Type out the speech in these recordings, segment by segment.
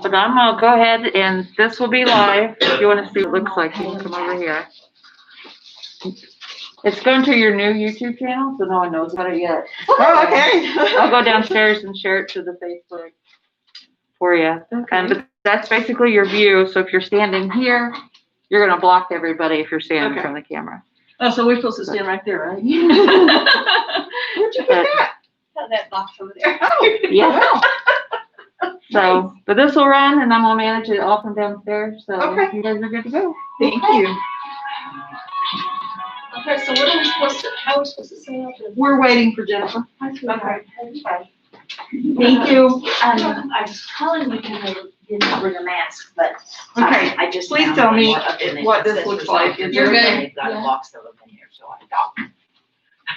But I'm gonna go ahead and this will be live. If you wanna see what it looks like, you can come over here. It's going to your new YouTube channel, so no one knows about it yet. Oh, okay. I'll go downstairs and share it to the Facebook for you. Okay. But that's basically your view. So if you're standing here, you're gonna block everybody if you're standing from the camera. Oh, so we're supposed to stand right there, right? Where'd you get that? That box over there. Oh, Yeah. wow. So, but this will run and I'm gonna manage it all from downstairs. So Okay. you guys are good to go. Thank you. Okay, so what are we supposed to, how are we supposed to say that? We're waiting for Jennifer. Okay. Thank you. I was calling because I didn't bring a mask, but Okay, I just. please found tell one me more up in the what this accessory looks like. shop. Is You're there- good. They've got a Yeah. box of them in here, so I thought.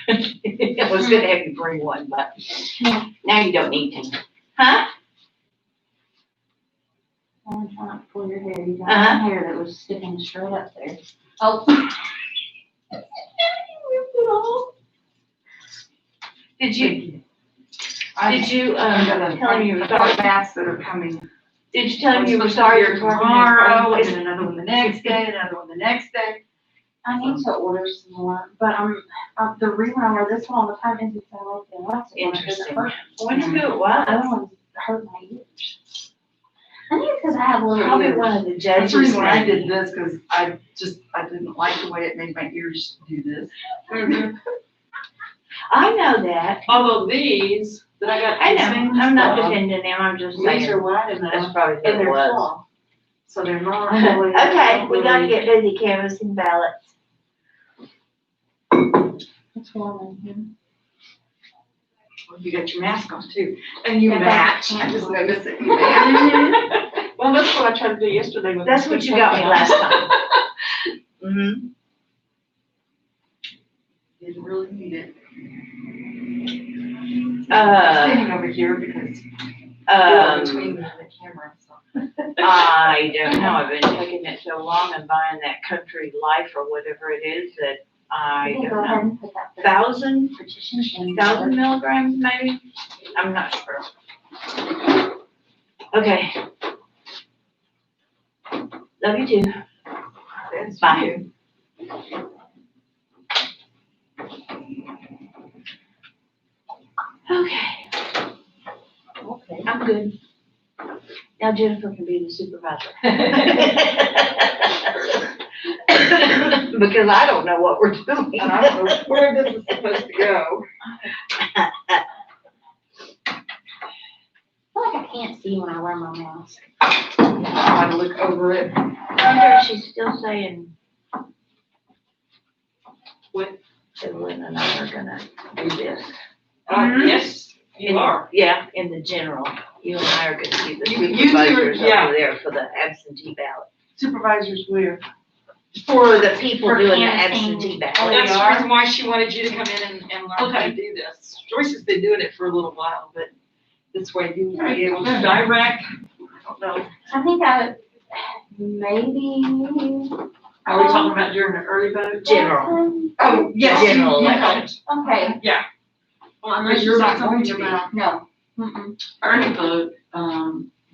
I was gonna have you bring one, but now you don't need to. Huh? I'm trying to pull your hair. You got Uh-huh. hair that was sticking straight up there. Oh. Did you tell him you were sorry? Masks that are coming. Did you tell him you were sorry for tomorrow, and then another one the next day, another one the next day. I need to order some more, but the reason I wear this one all the time is because I like the elastic one. It doesn't Interesting. hurt. I wonder who it The other was. ones hurt my ears. I think it's because I have little Probably ears. one of the That's judges. the reason I maybe. did this, because I didn't like the way it made my ears do this. I know that. Although these, that I got. I know. I'm not defending them. I'm just These saying. are wide That's enough, probably and what it they're was. tall, so they're not really. Okay, we gotta get busy canvassing ballots. What's wrong with him? Well, you got your mask on too, and you Yeah, match. but- I just noticed that you match. Well, that's what I tried to do yesterday. with That's the what you got me last time. Mm-hmm. Didn't really need it. Uh, Standing over here because you're between me and the camera, so. I don't know. I've been taking it so long and buying that Country Life or whatever it is that I Okay, don't go ahead know. and put that 1,000 petition in. milligrams maybe? I'm not sure. Okay. Love you too. That's Bye. you. Okay, Okay. I'm good. Now Jennifer can be the supervisor. Because I don't know what we're doing. And I don't know where this is supposed to go. I feel like I can't see when I wear my mask. I'll look over it. I wonder if she's still saying. What? Evelyn and I are gonna do this. Yes, you are. Yeah, in the general. You and I are gonna be the You two, supervisors yeah. over there for the absentee ballot. Supervisors where? For the people For doing the canvassing. absentee That's ballot. the reason why she wanted you to come in and learn how Okay. to do this. Joyce has been doing it for a little while, but this way you will be able to Okay. direct. I don't know. I think maybe. Are we talking about during the early vote? General. Oh, yes. General you- election. Okay, Well, But you're not going to be. no. Mm-mm. Early vote,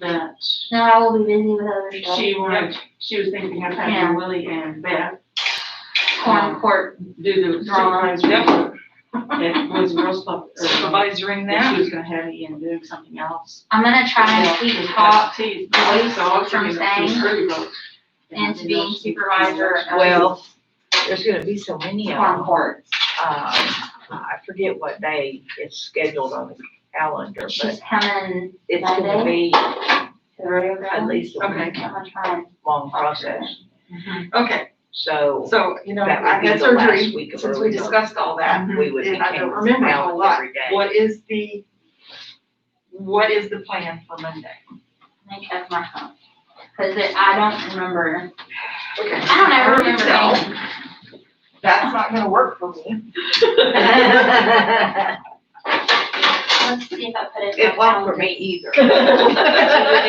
that No, I will be busy with other stuff. she was thinking of Yeah. having Willie and Beth Quorum court. do the Drawing. supervisor. It was real Supervisoring And that. she was gonna have Ian doing something else. I'm gonna try and keep top Absentee. voice So I'll from give you saying the early vote. into being supervisor of Well, there's gonna be so many of quorum them. court. I forget what day it's scheduled on the calendar, but She's coming it's gonna Monday? be to the radio at ground. least a Okay. week I'm gonna try and long process. Okay, So so, you know, That would I be had the last surgery week of since early we vote. discussed all that. we would be And I don't canvassing remember a whole ballots lot. every day. What is the plan for Monday? I think that's my phone. Cause I don't remember. Okay. I don't ever Already remember tell. anything. That's not gonna work for me. Let's see if I put it. in It my won't for calendar. me either. So we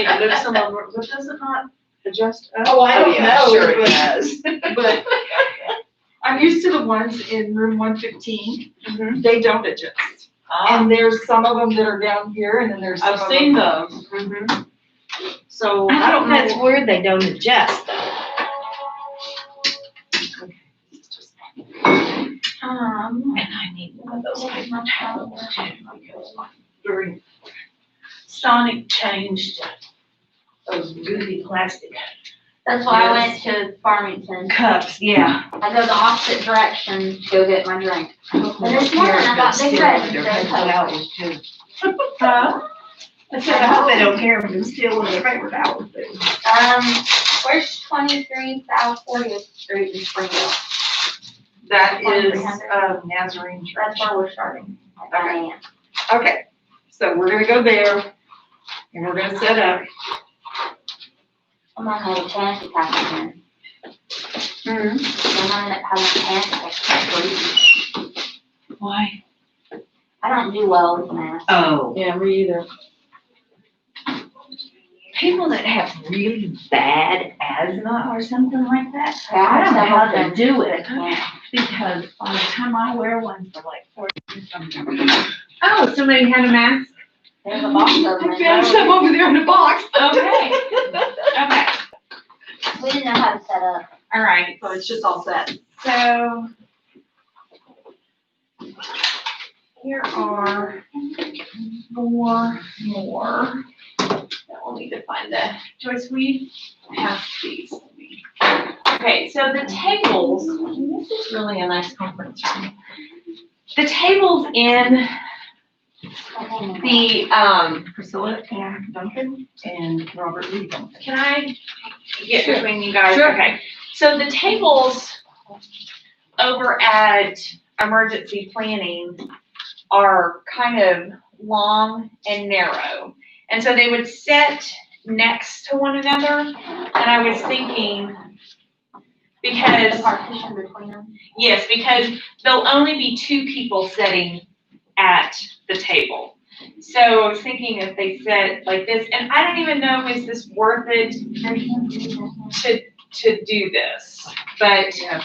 need to move some of them, but does it not adjust up? Oh, I don't yeah, know, Sure it but- does. But I'm used to the ones in room 115. They don't adjust. And there's some of them that are down here, and then there's some of I've them. seen those. Mhm. So I don't know. That's weird, they don't adjust though. And I need one of those paper towels too, because during Sonic changed those goofy plastic That's why I went to Farmington. cups, yeah. I go the opposite direction to go get my drink. And this morning I got big red instead of Coke. I said, I hope they don't care if it's still in their paper towels. Where's 23 South 40th Street in Springfield? that is, Nazarene That's Church. where we're starting. At 9 a.m. Okay, so we're gonna go there and we're gonna set up. I'm gonna have a panic attack again. I'm gonna end up having a panic attack. Why? I don't do well with masks. Oh, Yeah, me either. people that have really bad asthma or something like that, Yeah, I don't know have how several they do friends it, that can't. because by the time I wear one for like 40 something. Oh, somebody had a mask? There's a box of them. I found some over there in the box. Okay. Okay, We didn't know how to set up. all right, So it's just all set. so here are four more that we'll need to find the, Joyce, we have these. Okay, so the tables, this is really a nice conference room. The tables in the, Priscilla and Duncan and Robert Lee Duncan. can I get between you guys? Sure. Okay, so the tables over at emergency planning are kind of long and narrow. And so they would sit next to one another, and I was thinking, The because, partition between them. yes, because there'll only be two people sitting at the table. So I was thinking if they sit like this, and I don't even know, is this worth it to do this? But Yeah.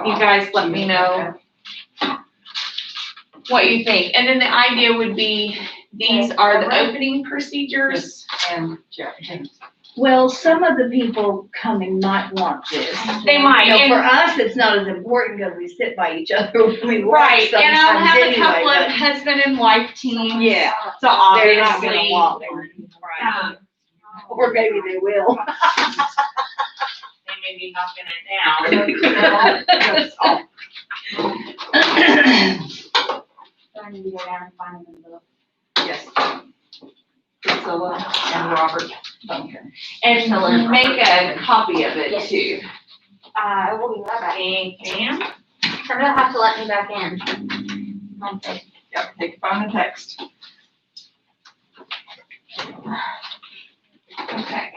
you guys let me know what you think. And then the idea would be, these are the opening procedures. And James. Well, some of the people coming might want this. They might, You know, and- for us, it's not as important because we sit by each other when we work Right, and I'll sometimes have a anyway, couple of but husband and wife teams. Yeah, So they're not gonna obviously, walk there. Right. um, Or maybe they will. they may be knocking it down. That's all. So I need to go down and find them in the book. Yes. Priscilla and Robert Duncan. And make a copy of it Yes. too. I will be right back. And Or they'll have to let me back in. Okay. Yep, they can find the text. okay.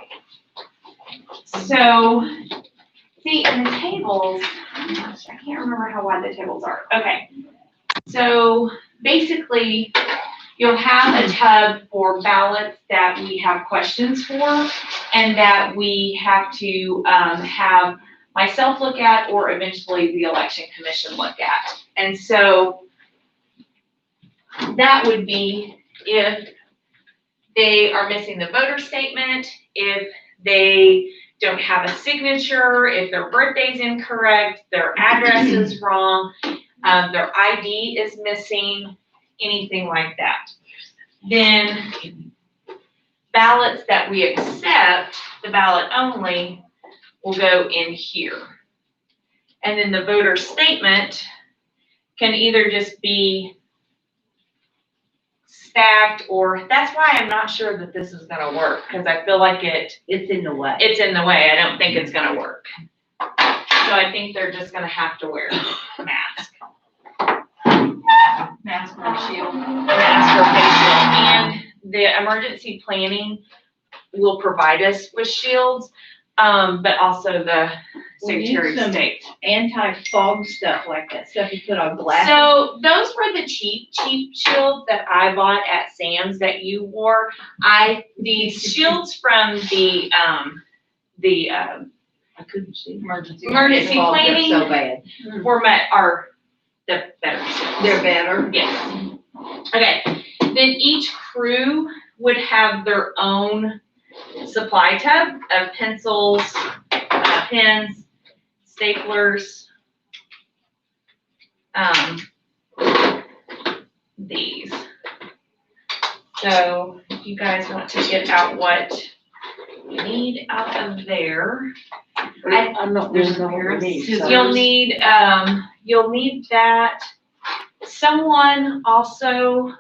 So, see, and the tables, gosh, I can't remember how wide the tables are. Okay. So basically, you'll have a tub for ballots that we have questions for and that we have to have myself look at or eventually the election commission look at. And so that would be if they are missing the voter statement, if they don't have a signature, if their birthday's incorrect, their address is wrong, their ID is missing, anything like that. Then ballots that we accept, the ballot only, will go in here. And then the voter statement can either just be stacked, or that's why I'm not sure that this is gonna work, because I feel like It's in the way. it's in the way. I don't think it's gonna work. So I think they're just gonna have to wear a mask. Mask or shield. Mask or face shield. And the emergency planning will provide us with shields, but also the We need Secretary of some State. Anti-fog stuff like that, stuff you put on glasses. So those were the cheap shields that I bought at Sam's that you wore. The shields from the I couldn't see. Emergency. emergency Oh, they're planning so bad. are the better shields. They're better. Yes. Okay, then each crew would have their own supply tub of pencils, pens, staplers, these. So if you guys want to get out what you need out of there. I'm not, there's no Pair of need, scissors. so. You'll need that. Someone also,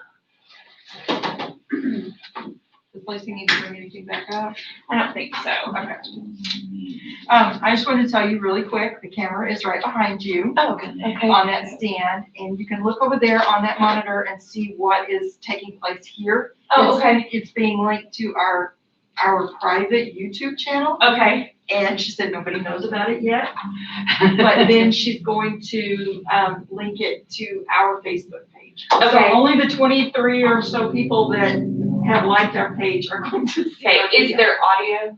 Replacing need to bring anything back up? I don't think so. Okay. I just wanted to tell you really quick, the camera is right behind you Oh, good, okay. on that stand, and you can look over there on that monitor and see what is taking place here. Oh, okay, It's being linked to our private YouTube channel, okay, and she said nobody knows about it yet. But then she's going to, link it to our Facebook page. So Okay. only the 23 or so people that have liked our page are going to see. okay, our is video. there audio?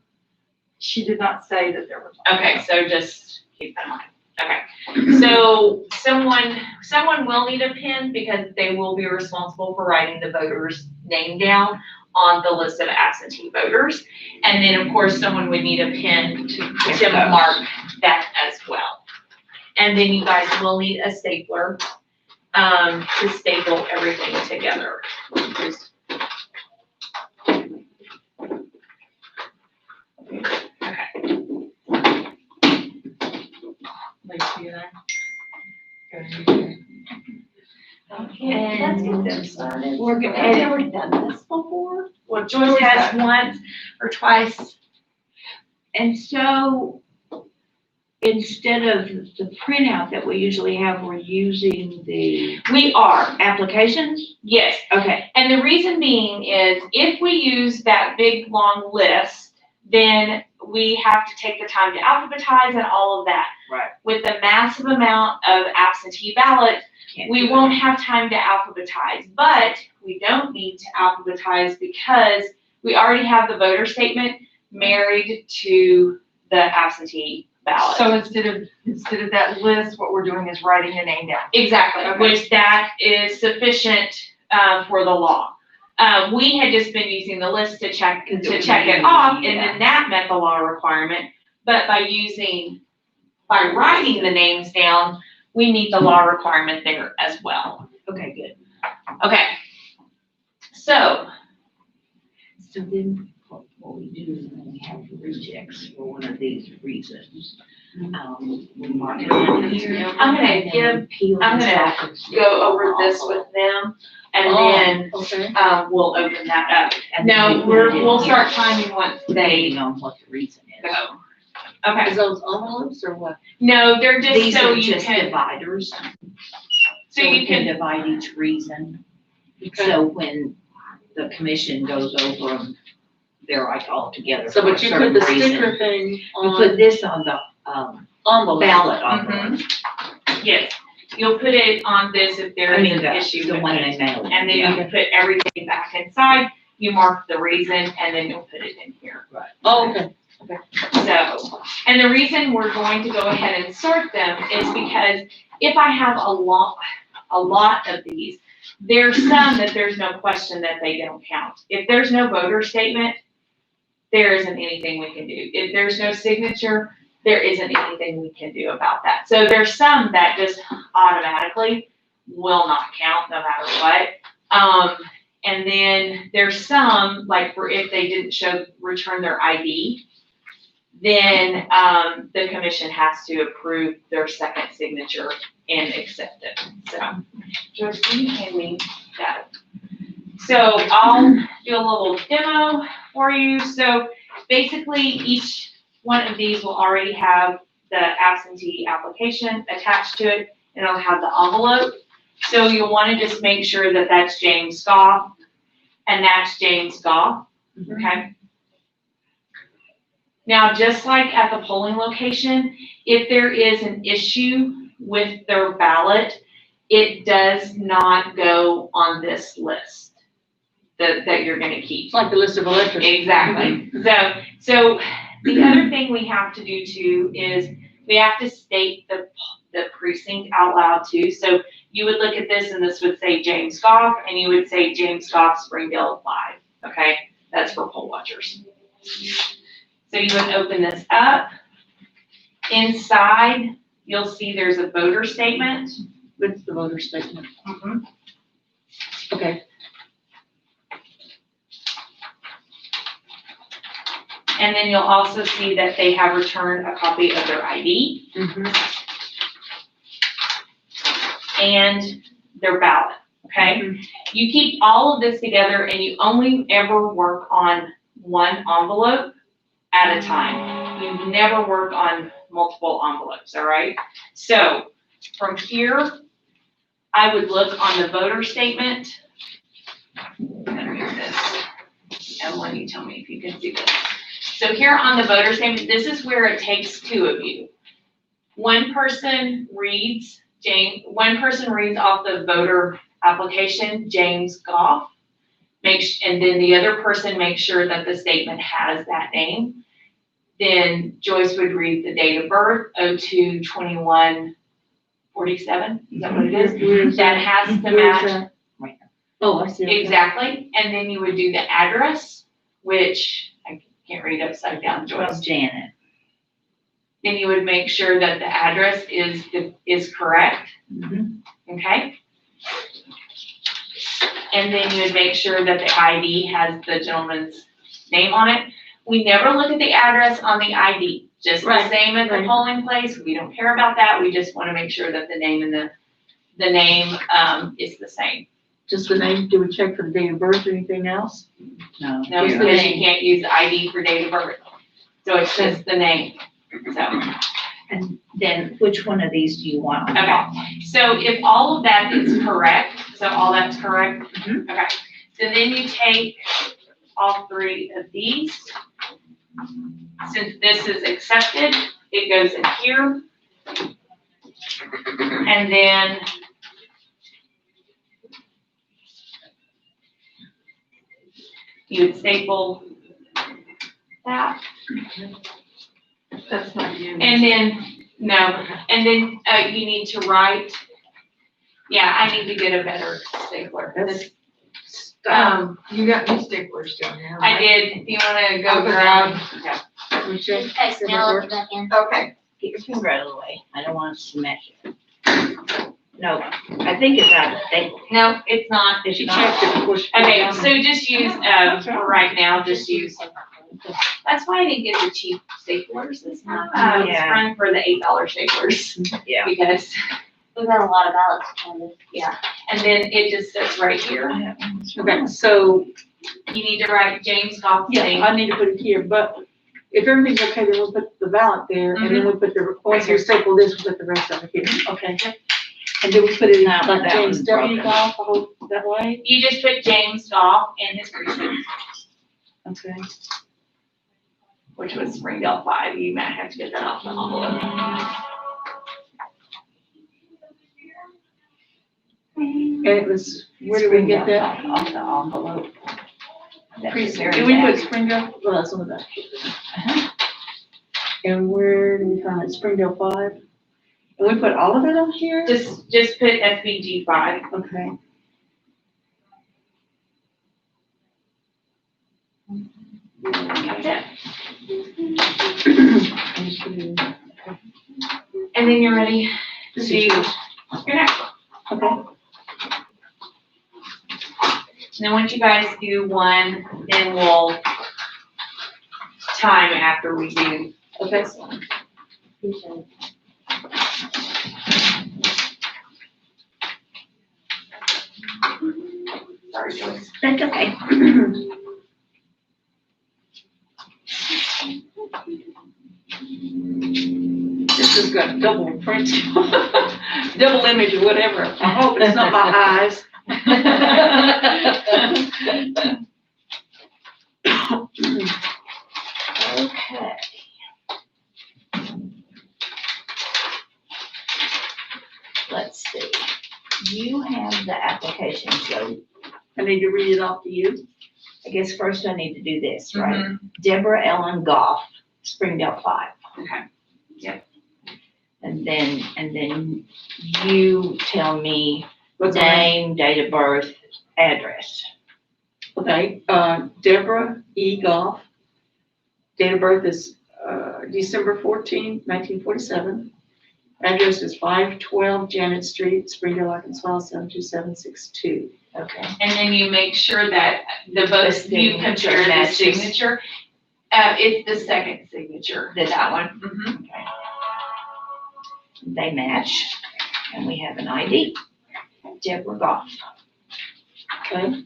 She did not say that there was. Okay, so just keep that in mind. Okay, so someone will need a pen because they will be responsible for writing the voter's name down on the list of absentee voters. And then, of course, someone would need a pen to mark that as well. And then you guys will need a stapler, to staple everything together. Okay, let's get them started. We're good. Have you ever done this before? Well, Joyce has once or twice. And so, instead of the printout that we usually have, we're using the We are, applications? yes. Okay. And the reason being is if we use that big, long list, then we have to take the time to alphabetize and all of that. Right. With the massive amount of absentee ballots, we won't have time to alphabetize, but we don't need to alphabetize because we already have the voter statement married to the absentee ballot. So instead of that list, what we're doing is writing the name down. Exactly, Okay. which that is sufficient, for the law. We had just been using the list to check it off, and then that met the law requirement. But by writing the names down, we meet the law requirement there as well. Okay, good. Okay. So, So then, what we do is when we have rejects for one of these reasons, we mark it on here. I'm gonna and then peel I'm this gonna off and stick go it over on this the with them, and Oh, then, okay. we'll open that up. And then No, we put it in we'll here, start timing once they depending on what the reason is. go. Okay, Is those envelopes or what? no, they're just These so are you just can, dividers, so so you we can can, divide each reason. So when the commission goes over them, they're like all together So, for a but you put certain the reason. sticker thing You on put this on the, envelope. ballot Mhm. envelope. yes, you'll put it on this if there I is mean, an issue the with one it. they mail. And then you can put everything back inside, you mark the reason, and then you'll put it in here. Oh, okay. So, and the reason we're going to go ahead and sort them is because if I have a lot of these, there's some that there's no question that they don't count. If there's no voter statement, there isn't anything we can do. If there's no signature, there isn't anything we can do about that. So there's some that just automatically will not count no matter what. And then there's some, like for if they didn't return their ID, then, the commission has to approve their second signature and accept it. So, Joyce, can you hand me that? So I'll do a little demo for you. So basically, each one of these will already have the absentee application attached to it, and it'll have the envelope. So you'll want to just make sure that that's James Goff, and that's James Goff, okay? Now, just like at the polling location, if there is an issue with their ballot, it does not go on this list that you're gonna keep. It's like the list of electors. Exactly. So the other thing we have to do too is we have to state the precinct out loud too. So you would look at this and this would say James Goff, and you would say James Goff, Springdale 5, okay? That's for poll watchers. So you would open this up. Inside, you'll see there's a voter statement. What's the voter statement? Okay. And then you'll also see that they have returned a copy of their ID and their ballot, okay? You keep all of this together and you only ever work on one envelope at a time. You never work on multiple envelopes, all right? So from here, I would look on the voter statement. I'm gonna move this. Ellen, you tell me if you can see this. So here on the voter statement, this is where it takes two of you. One person reads off the voter application, James Goff, and then the other person makes sure that the statement has that name. Then Joyce would read the date of birth, 02/21/47, is that what it is? That has to match. Oh, I see. Okay. Exactly, and then you would do the address, which I can't read upside down, Joyce. Well, Janet. Then you would make sure that the address is correct, okay? And then you would make sure that the ID has the gentleman's name on it. We never look at the address on the ID, just the Right, same at the right. polling place. We don't care about that. We just want to make sure that the name and the name is the same. Just the name, do we check for the date of birth or anything else? No. No, Yeah. because you can't use the ID for date of birth. So it's just the name, so. And then which one of these do you want on Okay. top? So if all of that is correct, so all that's correct? Okay, so then you take all three of these. Since this is accepted, it goes in here. And then you would staple that. That's not you. And then, no, and then you need to write, yeah, I need to get a better stapler. That's- You got new staplers down there, I right? did, do you wanna go I'll go grab? down. We check. Hey, Snell, let me back in. Okay. Get your finger out of the way. I don't want to smash it. No, I think it's out of date. No, it's not. She checked it before she. put it Okay, on. so just use, for right now, just use, that's why I didn't get the cheap staplers this time. I was Yeah. running for the $8 staplers. Yeah. Because, We've got a lot of ballots, Candace. and then it just sits right here. Okay, so, You need to write James Goff's yeah, name. I need to put it here, but if everything's okay, then we'll put the ballot there, and then we'll put the, once we staple this, we'll put the rest of it here, okay? And then we put it in Now, like that James one's W. broken. Goff, the whole, that way, You just put James Goff and his precinct, okay? which was Springdale 5. You might have to get that off the envelope. And it was, where did we get that? Off the envelope. Did we put Springdale? Well, that's on the back. And where did we find it, Springdale 5? And we put all of it on here? Just put SBG 5. Okay. That's it. I just put it in. And then you're ready to This do is your yours. next one. Okay. And then once you guys do one, then we'll time after we do Okay. this one. Sorry, Joyce. That's okay. This has got double print, double image or whatever. I hope it's not my eyes. Okay. Let's see. You have the application, so I need to read it off to you. I guess first I need to do this, right? Mhm. Deborah Ellen Goff, Springdale 5. Okay. Yep. And then you tell me What's her name? name, date of birth, address. Okay, Deborah E. Goff, Date of birth is, December 14th, 1947. Address is 512 Janet Street, Springdale, Arkansas, 72762. Okay. And then you make sure that the vote, The you signature compare the matches. signature. It's the second signature, This that one? one. Mhm. Okay. They match, and we have an ID. Deborah Goff. Okay.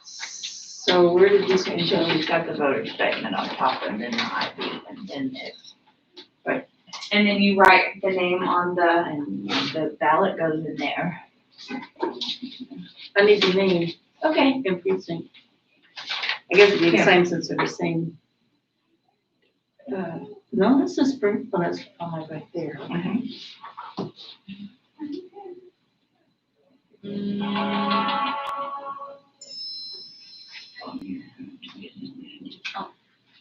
So where did this one So go? she's got the voter statement on top and then the ID and then this. And then you write the name on the, And the ballot goes in there. I need the name Okay. and precinct. I guess it'd be the Here. same since they're the same. No, that's the spring, oh, that's right there.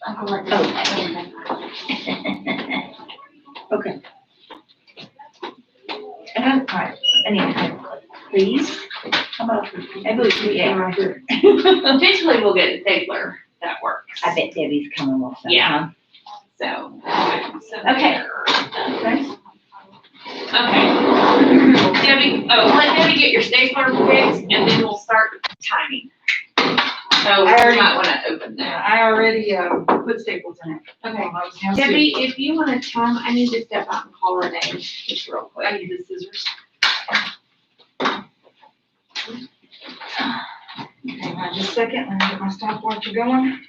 I'm gonna let this back in. Okay. Alright, I need a paper, please. How about? I believe, yeah. Right here. eventually we'll get a stapler that works. I bet Debbie's coming with that, Yeah. huh? So. Okay. Okay. Okay. Debbie, let Debbie get your stapler fixed and then we'll start timing. So I already- you might wanna open that. I already, put staples in it. Okay. Now see- Debbie, if you wanna time, I need to step out and call her name, just real quick. I need the scissors. Hang on just a second, let me get my stopwatch going.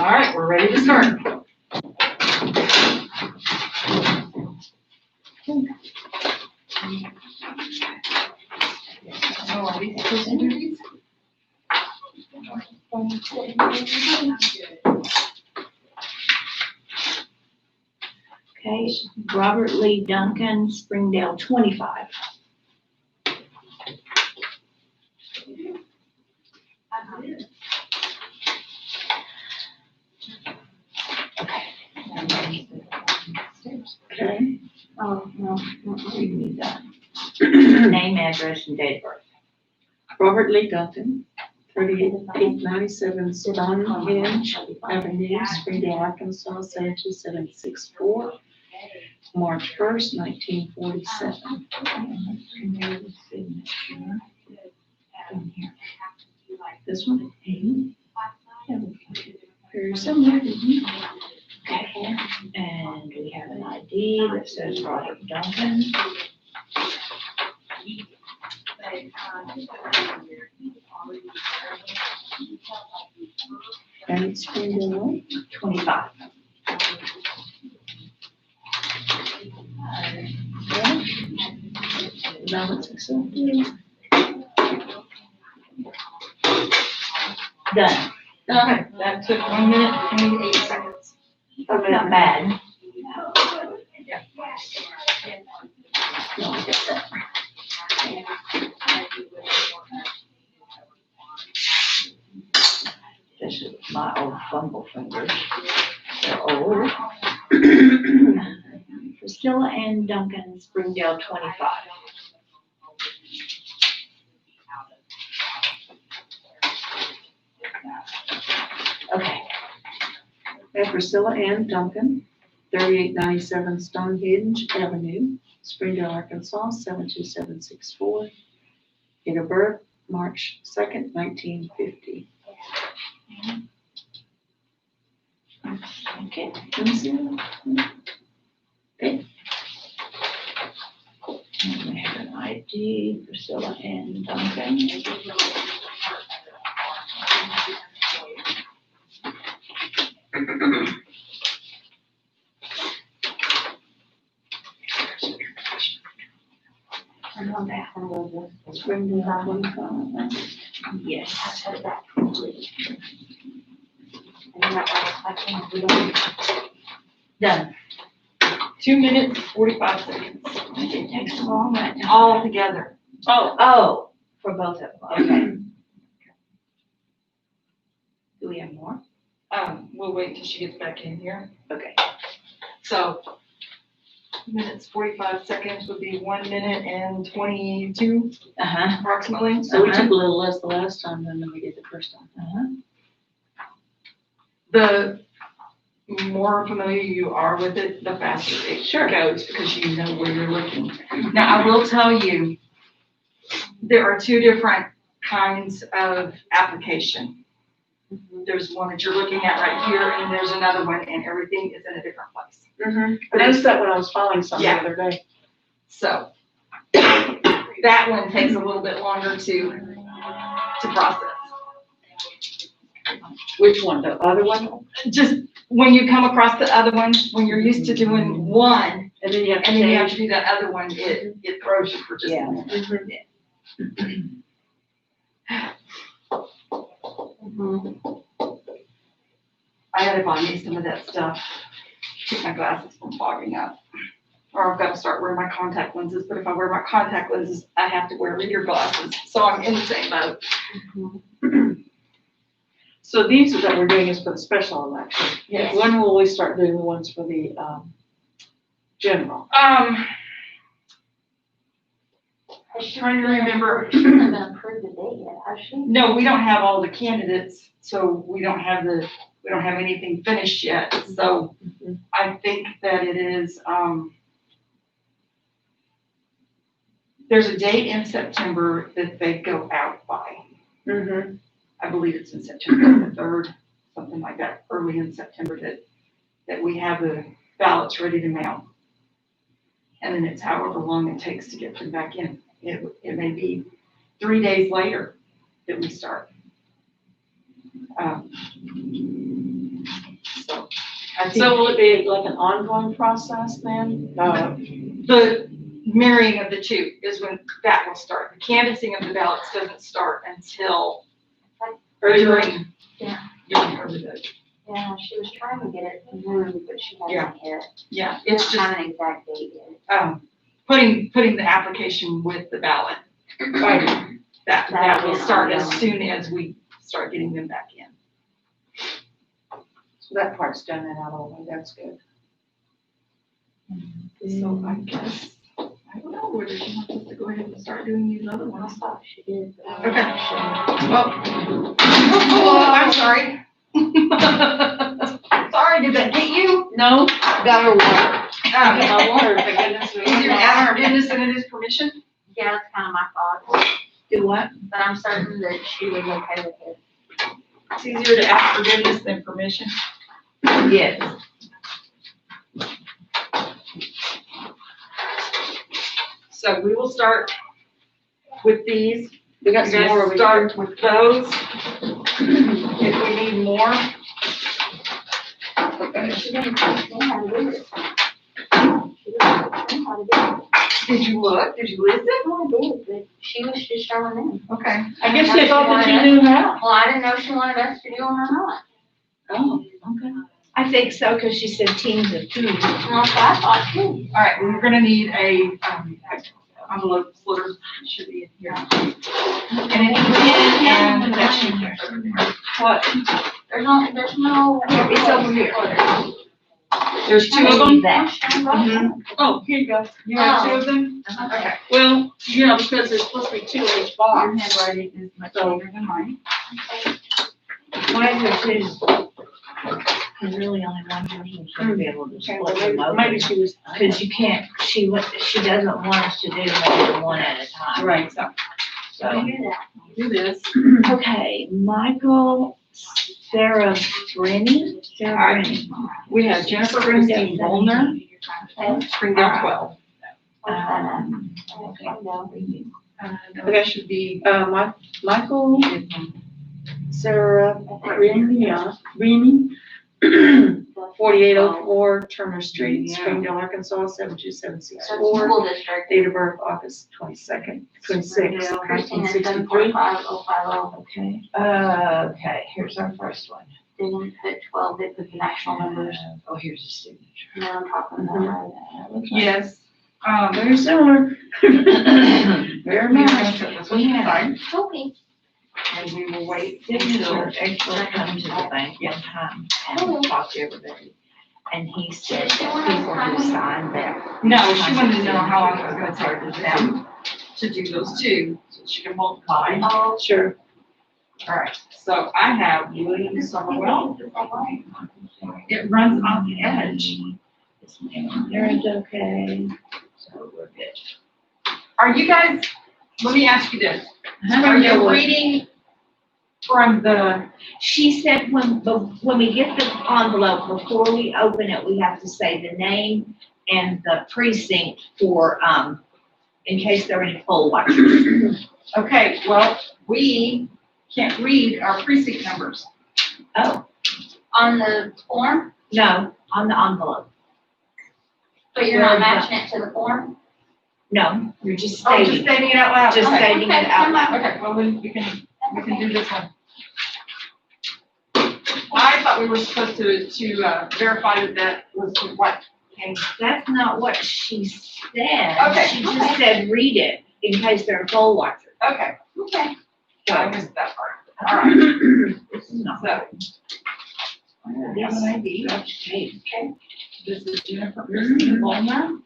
All right, we're ready to start. Oh, are we supposed to do these? Okay, Robert Lee Duncan, Springdale 25. Okay. Oh, no. We need that. Name, address, and date of birth. Robert Lee Duncan, 3897 Stonehenge Avenue, Springdale, Arkansas, 72764. March 1st, 1947. This one? There's somewhere. Okay, and we have an ID that says Robert Duncan. And it's Springdale. 25. Ballots accepted. Done. Okay, that took 1 minute, 28 seconds. Not bad. This is my old fumble fingers. They're old. Priscilla Ann Duncan, Springdale 25. Okay, And Priscilla Ann Duncan, 3897 Stonehenge Avenue, Springdale, Arkansas, 72764. Date of birth, March 2nd, 1950. okay. Let me see. And we have an ID, Priscilla Ann Duncan. And on that one, we'll just- Springdale, 25. Yes. I'll that complete. And then that last question, we don't. Done. 2 minutes, 45 seconds. It takes so long right now. All together. Oh, for both of them, okay. Do we have more? We'll wait till she gets back in here. Okay. So, minutes, 45 seconds would be 1 minute and 22 Uh-huh. approximately. So we took a little less the last time than we did the first time. The more familiar you are with it, the faster it goes because you know where you're looking. Now, I will tell you, there are two different kinds of application. There's one that you're looking at right here, and there's another one, and everything is in a different place. I noticed that when I was following some the Yeah. other day. So that one takes a little bit longer to process. Which one, the other one? Just when you come across the other one, when you're used to doing one, And then you have to and then you have change. to do that other one, it throws you for just a minute. I had to buy me some of that stuff, keep my glasses from fogging up. Or I've got to start wearing my contact lenses, but if I wear my contact lenses, I have to wear reader glasses, so I'm in the same boat. So these that we're doing is for the special election. Yes. When will we start doing the ones for the, general? Has she Trying to remember. She hasn't been approved the date yet, has she? No, we don't have all the candidates, so we don't have anything finished yet, so I think that it is, there's a date in September that they go out by. I believe it's in September the 3rd, something like that, early in September that we have the ballots ready to mail. And then it's however long it takes to get them back in. It may be 3 days later that we start. So I think So will it be like an ongoing process then? the marrying of the two is when that will start. The canvassing of the ballots doesn't start until during. Yeah. During early vote. Yeah, she was trying to get it moved, but she hasn't yet. Yeah, We it's don't just, have an exact date yet. putting the application with the ballot. Right. That will start as soon as we start getting them back in. So that part's done and out of the way, that's good. So I guess, I don't know, whether she wants us to go ahead and start doing these other I ones. thought she did. but Okay. I'm Well, oh, I'm sorry. Sorry, did that get you? No, got her water. My water, Um, thank goodness. Easier to ask forgiveness than it is permission? Yeah, that's kind of my thought, Do what? but I'm certain that she was okay with it. It's easier to ask forgiveness than permission. Yes. So we will start with these. We got You some more guys over here. start with those. If we need more. She didn't teach me how to do it. She didn't teach me how to do it. Did you look? Did you listen? No, I did, but she was just showing me. Okay. I guess they thought that you knew how. Well, I didn't know if she wanted us to do them or not. Oh, okay. I think so, because she said teams of two. And that's what I thought too. All right, we're gonna need a, envelope splitter, should be in here. And then, and that should be What? There's no. It's over here. There's two of I them. need that. Oh, here you go. You have two of them? Okay. Well, yeah, because there's supposed to be two in each box. Your handwriting is much bigger than mine. Mine was his. There's really only one person should be able to Okay, split well, them open. maybe she was. Because you can't, she doesn't want us to do more than one at a time. Right, so So, do this. okay, Michael, Sarah Brenny. All right. We have Jennifer Bernstein Volner, Springdale 12. That should be, Michael, Sarah, Rini, 4804 Turner Street, Springdale, Arkansas, 72764. School district. Date of birth, August 22nd, 26, Christina, 1963. 745-050. Okay, okay, here's our first one. They didn't put 12, they put the national numbers. Oh, here's the signature. You know what I'm talking about, right? yes. Very similar. Very much. We have Okay. And we will wait signature, until, actually come to the bank one time and talk to everybody. And he said that people who signed that. No, she wanted to know how long it was gonna take for them to do those two, so she can multiply. Oh, Sure. All right, so I have William Summerwell. It runs on the edge. Aaron's okay, so we're good. Are you guys, let me ask you this. Are you reading from the, She said when we get the envelope, before we open it, we have to say the name and the precinct for, in case there are any poll watchers. okay, well, we can't read our precinct numbers. Oh, on the form, no, on the envelope. but you're not matching it to the form? No, you're just Oh, just stating, stating it out loud? just Okay. stating it out loud. Okay, well, we can do this one. I thought we were supposed to verify that was what came. That's not what she said. Okay, She just said read it in case there are poll watchers. Okay, Okay. I missed that part. All right, This is not. so This may be. Okay. this is Jennifer Christine Bowman.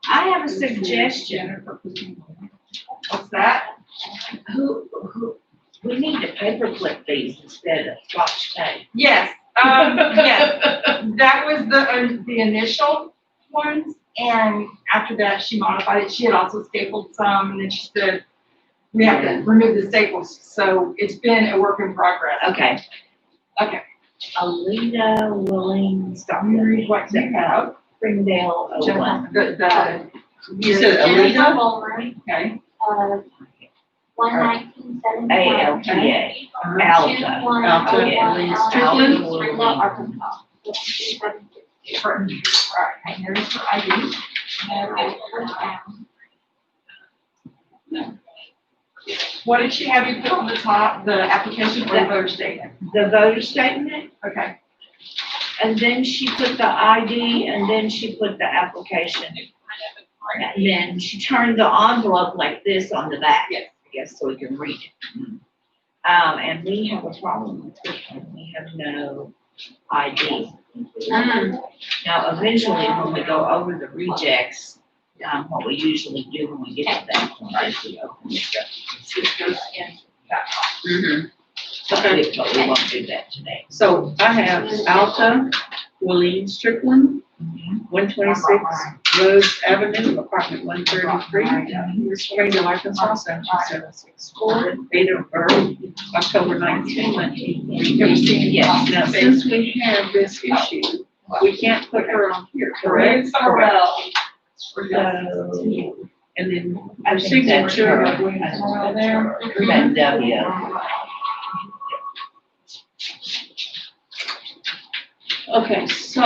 I have a suggestion. Jennifer Christine Bowman. What's that? We need to paperclip these instead of Scotch tape. Yes, yes, that was the initial ones, and after that, she modified it. She had also stapled some, and then she said, we have to remove the staples, so it's been a work in progress. Okay. Okay. Alita Willing, What do you have? Springdale, Jennifer, 01. You said Jennifer Alita? Bowman, Okay, 11971. ALTA. Alta. 2101 Alta. Springdale, Arkansas. all right, and here's her ID. What did she have you put on the top, the application or the voter statement? The voter statement, Okay, and then she put the ID, and then she put the application. And then she turned the envelope like this on the back. Yes. I guess, so we can read it. And we have a problem with this one. We have no ID. Now, eventually, when we go over the rejects, what we usually do when we get to that point is we open it up. it goes in that box. But we won't do that today. So I have Alta, William Strickland, 126 Rose Avenue, apartment 133, Springdale, Arkansas, 72764. Date of birth, October 19, 1943. Yes. Now, since we have this issue, we can't put her on here, correct? So, And then I her think that's signature. her. there. That W. Okay, so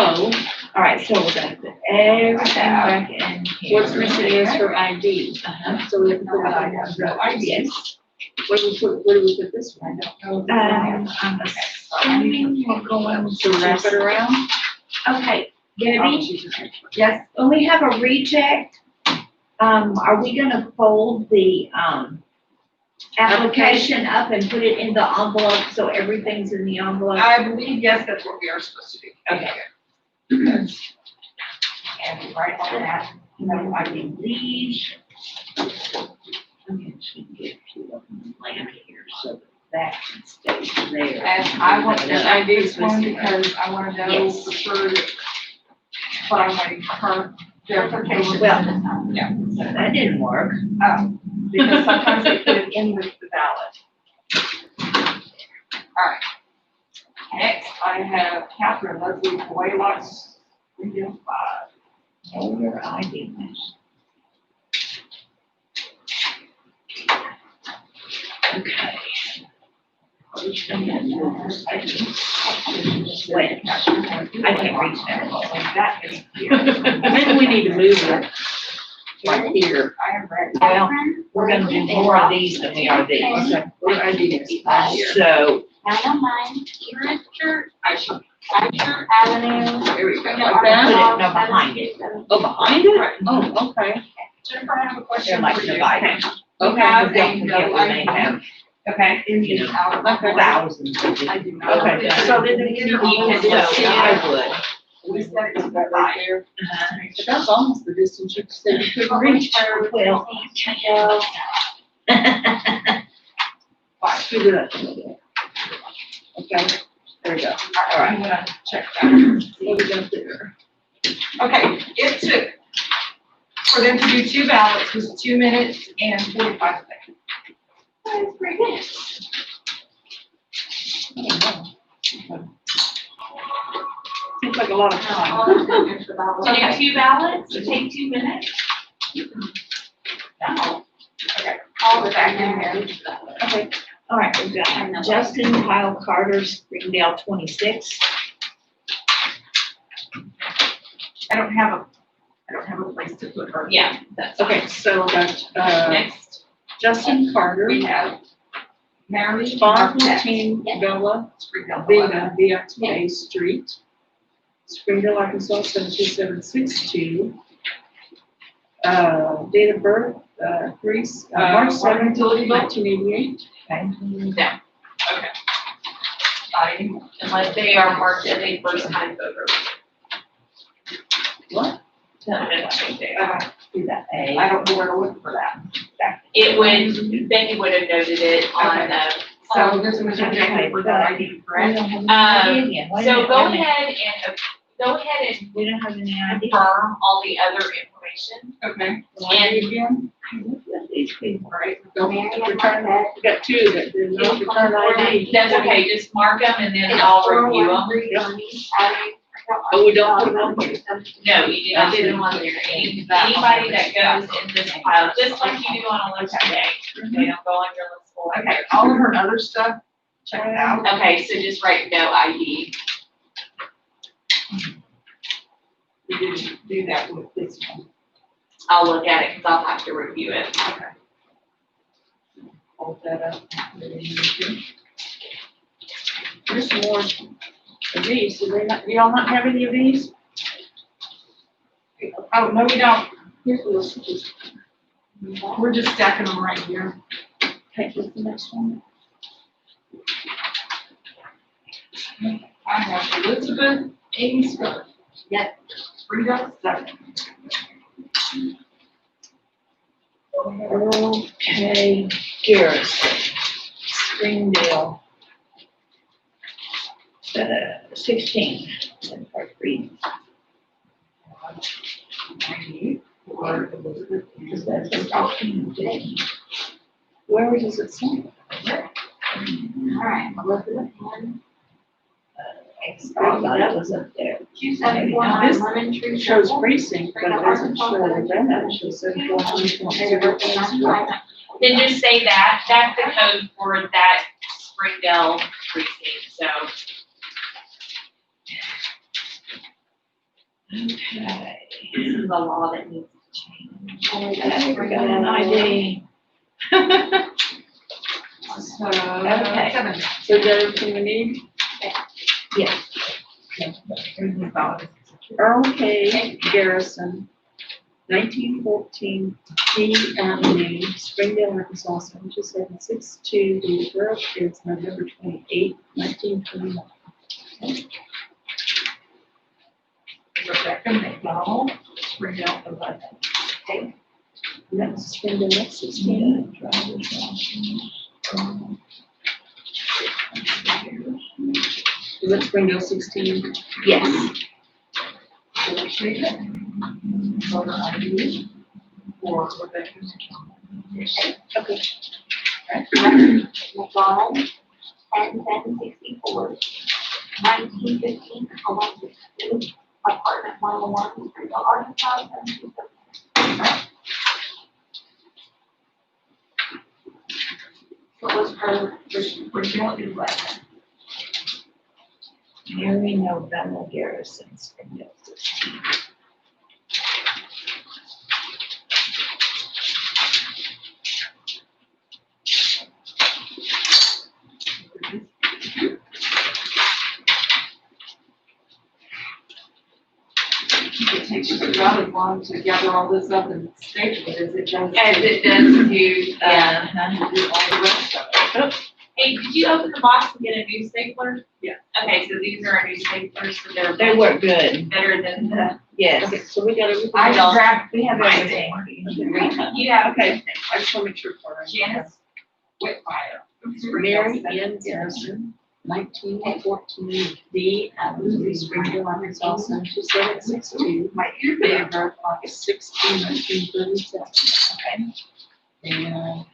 All right, so we're gonna put everything back in here. what's missing is her ID. Uh-huh. So we have to put the ID. Yes. Where do we put this one? I'm assuming we're going To wrap it around? Okay, Debbie, Yes, when we have a reject, are we gonna fold the, application up and put it in the envelope so everything's in the envelope? I believe, yes, that's what we are supposed to do. Okay. And right on that, no ID. These. I'm gonna get a few of them laying here so that can stay there. And I want the ID one because I want to know Yes. for sure that what I'm waiting for her verification. Well, Yeah. that didn't work. Because sometimes they put it in with the ballot. All right. Next, I have Catherine Leslie Boylock, 305. Oh, your ID. Okay. Wait, I can't reach that. That is here. Maybe we need to move it right here. I am ready. Well, we're gonna do more of these than we are these. Okay, what ID is right here? So, 909 Eastchurch I Avenue. Here we go, Springdale, like that? Put it no, Arkansas, behind it. 727. Oh, behind it? Oh, okay. Jennifer, I have a They're question like for you. divided. We have Don't a forget when they no have Okay. You know, Okay. thousands of I these. do not. Okay, so then you You can, well, I would. We said it's about right there. But that's almost the distance you said you couldn't reach. Well. Fine, we do that. Okay, there we go. All right, I'm gonna check that. What we got there? Okay, it took, for them to do 2 ballots was 2 minutes and 45 seconds. That's pretty good. Seems like a lot of All time. the fingers for that one. To do 2 ballots, to take 2 minutes? No. Okay, All the back in fingers. Okay, all right, we've got Justin Kyle Carter, Springdale 26. I don't have a place to put her. Yeah, that's Okay, so we got, next. Justin Carter, We have Mary Bond Marquette, 14 Bella Springdale Vega, VXA Street, Springdale, Arkansas, 72762. Date of birth, March 7th, utility bill? 1988. No. Okay. Not anymore, unless they are marked as a first-time voter. What? No, I think they are. Do that A. I don't know where to look for that. It would, Becky would have noted it on the, So this was rejected for that ID, We correct? don't have any idea. Wait a so minute, go wait a minute. ahead and We don't have any idea. confirm all the other information. Okay. And again, I looked at these people. All right. Mary return, Marquette. we got 2 that did not return ID. That's okay, just mark them and then I'll review them. Oh, we don't put it on here? No, you do not put them on there. Anybody that goes in this pile, just like you do on election day, they don't go on your list for. Okay, all of her other stuff, check it out. Okay, so just write no ID. We didn't do that with this one. I'll look at it because I'll have to review it. Okay. Hold that up. There's some more of these. Do y'all not have any of these? Oh, no, we don't. Here's the list. We're just stacking them right here. Okay, what's the next one? I have Elizabeth A. Scott. Yep. Springdale 7. Okay, Garrison, Springdale. 16, part 3. Or Elizabeth. Because that's a 15, 15. Where does it say? All right, Elizabeth Ann, Oh, that was up there. 2749 Lemon Tree. It shows Circle. precinct, but it doesn't show the that. It shows 7400. Then just say that, that's the code for that Springdale precinct, so. Okay. This is the law that needs to change. Okay, we got an ID. So, Okay. 7. So is that everything we need? Yes. Earl K. Garrison, 1914 G Avenue, Springdale, Arkansas, 72762. Date of birth is November 28, 1929. Rebecca McDonald, Springdale 11. And that's Springdale, that's 16. Is that Springdale 16? Yes. Voter ID for Rebecca. Okay. McDonald, 10764, 1915 Columbus Street, apartment 101, Springdale, Arkansas, 727. What was her Springdale 11. Mary Novella Garrison, Springdale 16. It takes you rather long to gather all this up and staple it as it does. As it does to, Uh-huh. Do all the rest of it. Hey, did you open the box and get a new stapler? Yeah. Okay, so these are our new staplers, so they're They work good, better than the, yes. Okay, so we got everything. I else? grabbed, we have Mine. everything. you have Okay, I just wanna make sure for her. Janice Whitmire. Mary Ann Garrison, 1914 D, Avenue, Springfield, Arkansas, 72762. My ear Date of birth, August 16, 1937. Okay. And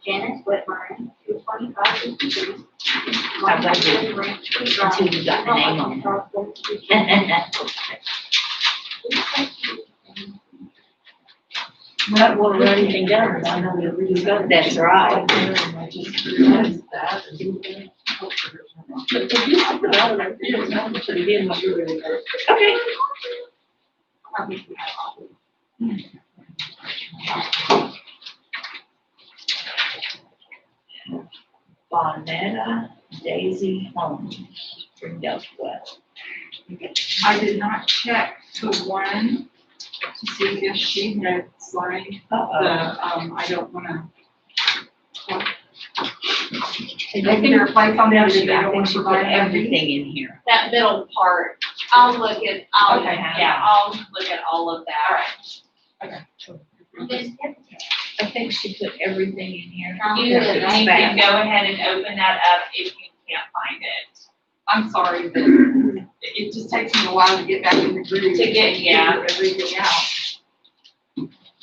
Janice Whitmire, 22553. How about you? Until you got the name on not want to write anything down, I know that we got that. That's right. But if you talk about it, I feel it's not to begin with, you really got. Okay. Bonetta Daisy Holmes, Springdale West. I did not check the one to see if she had signed the, I don't wanna. Maybe there are flights on there that they I don't think want she to put provide everything in here. That middle part, I'll look at, Okay. I'll look at all of that. I think she put everything in here. You can go ahead and open that up if you can't find it. I'm sorry, but it just takes me a while to get back in the groove. To get, yeah. and figure everything out.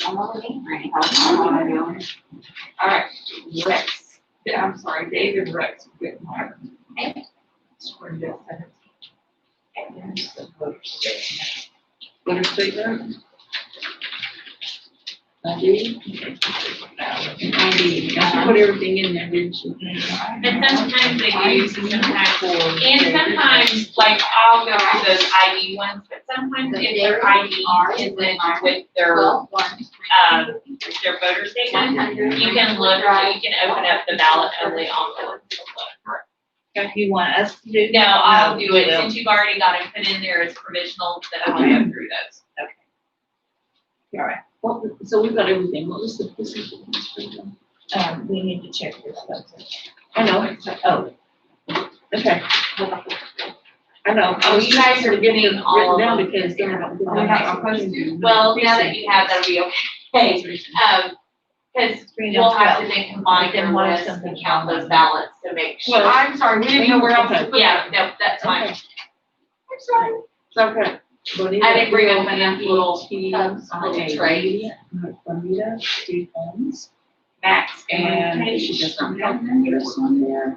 All right, Rex, yeah, I'm sorry, David Rex Whitmire. Springdale, 17. What is the ID? I put everything in there, didn't you? And sometimes they use, and sometimes, like, I'll go through those ID ones, but sometimes if their ID isn't with their, their voter statement, you can look, you can open up the ballot only envelope. If you want us to do. No, I'll do it, Well, since you've already got it put in there as provisional, then I'll go through those. All right, Well, so we've got everything, what was the position? we need to check this stuff. I know, Oh, okay. I know, I was You guys trying are to get getting them all written of down them. because they're not. We're not supposed to. Well, now that you have, that'll be okay. Cause we'll have to then combine Then them what if with something and count those happens? ballots to make sure. Well, I'm sorry, we didn't know where else to put Yeah, it. no, that's fine. Okay. I'm sorry. It's okay. I didn't bring up enough little little trays. Bonita, Steve Holmes, Max and and she does not have an address on there.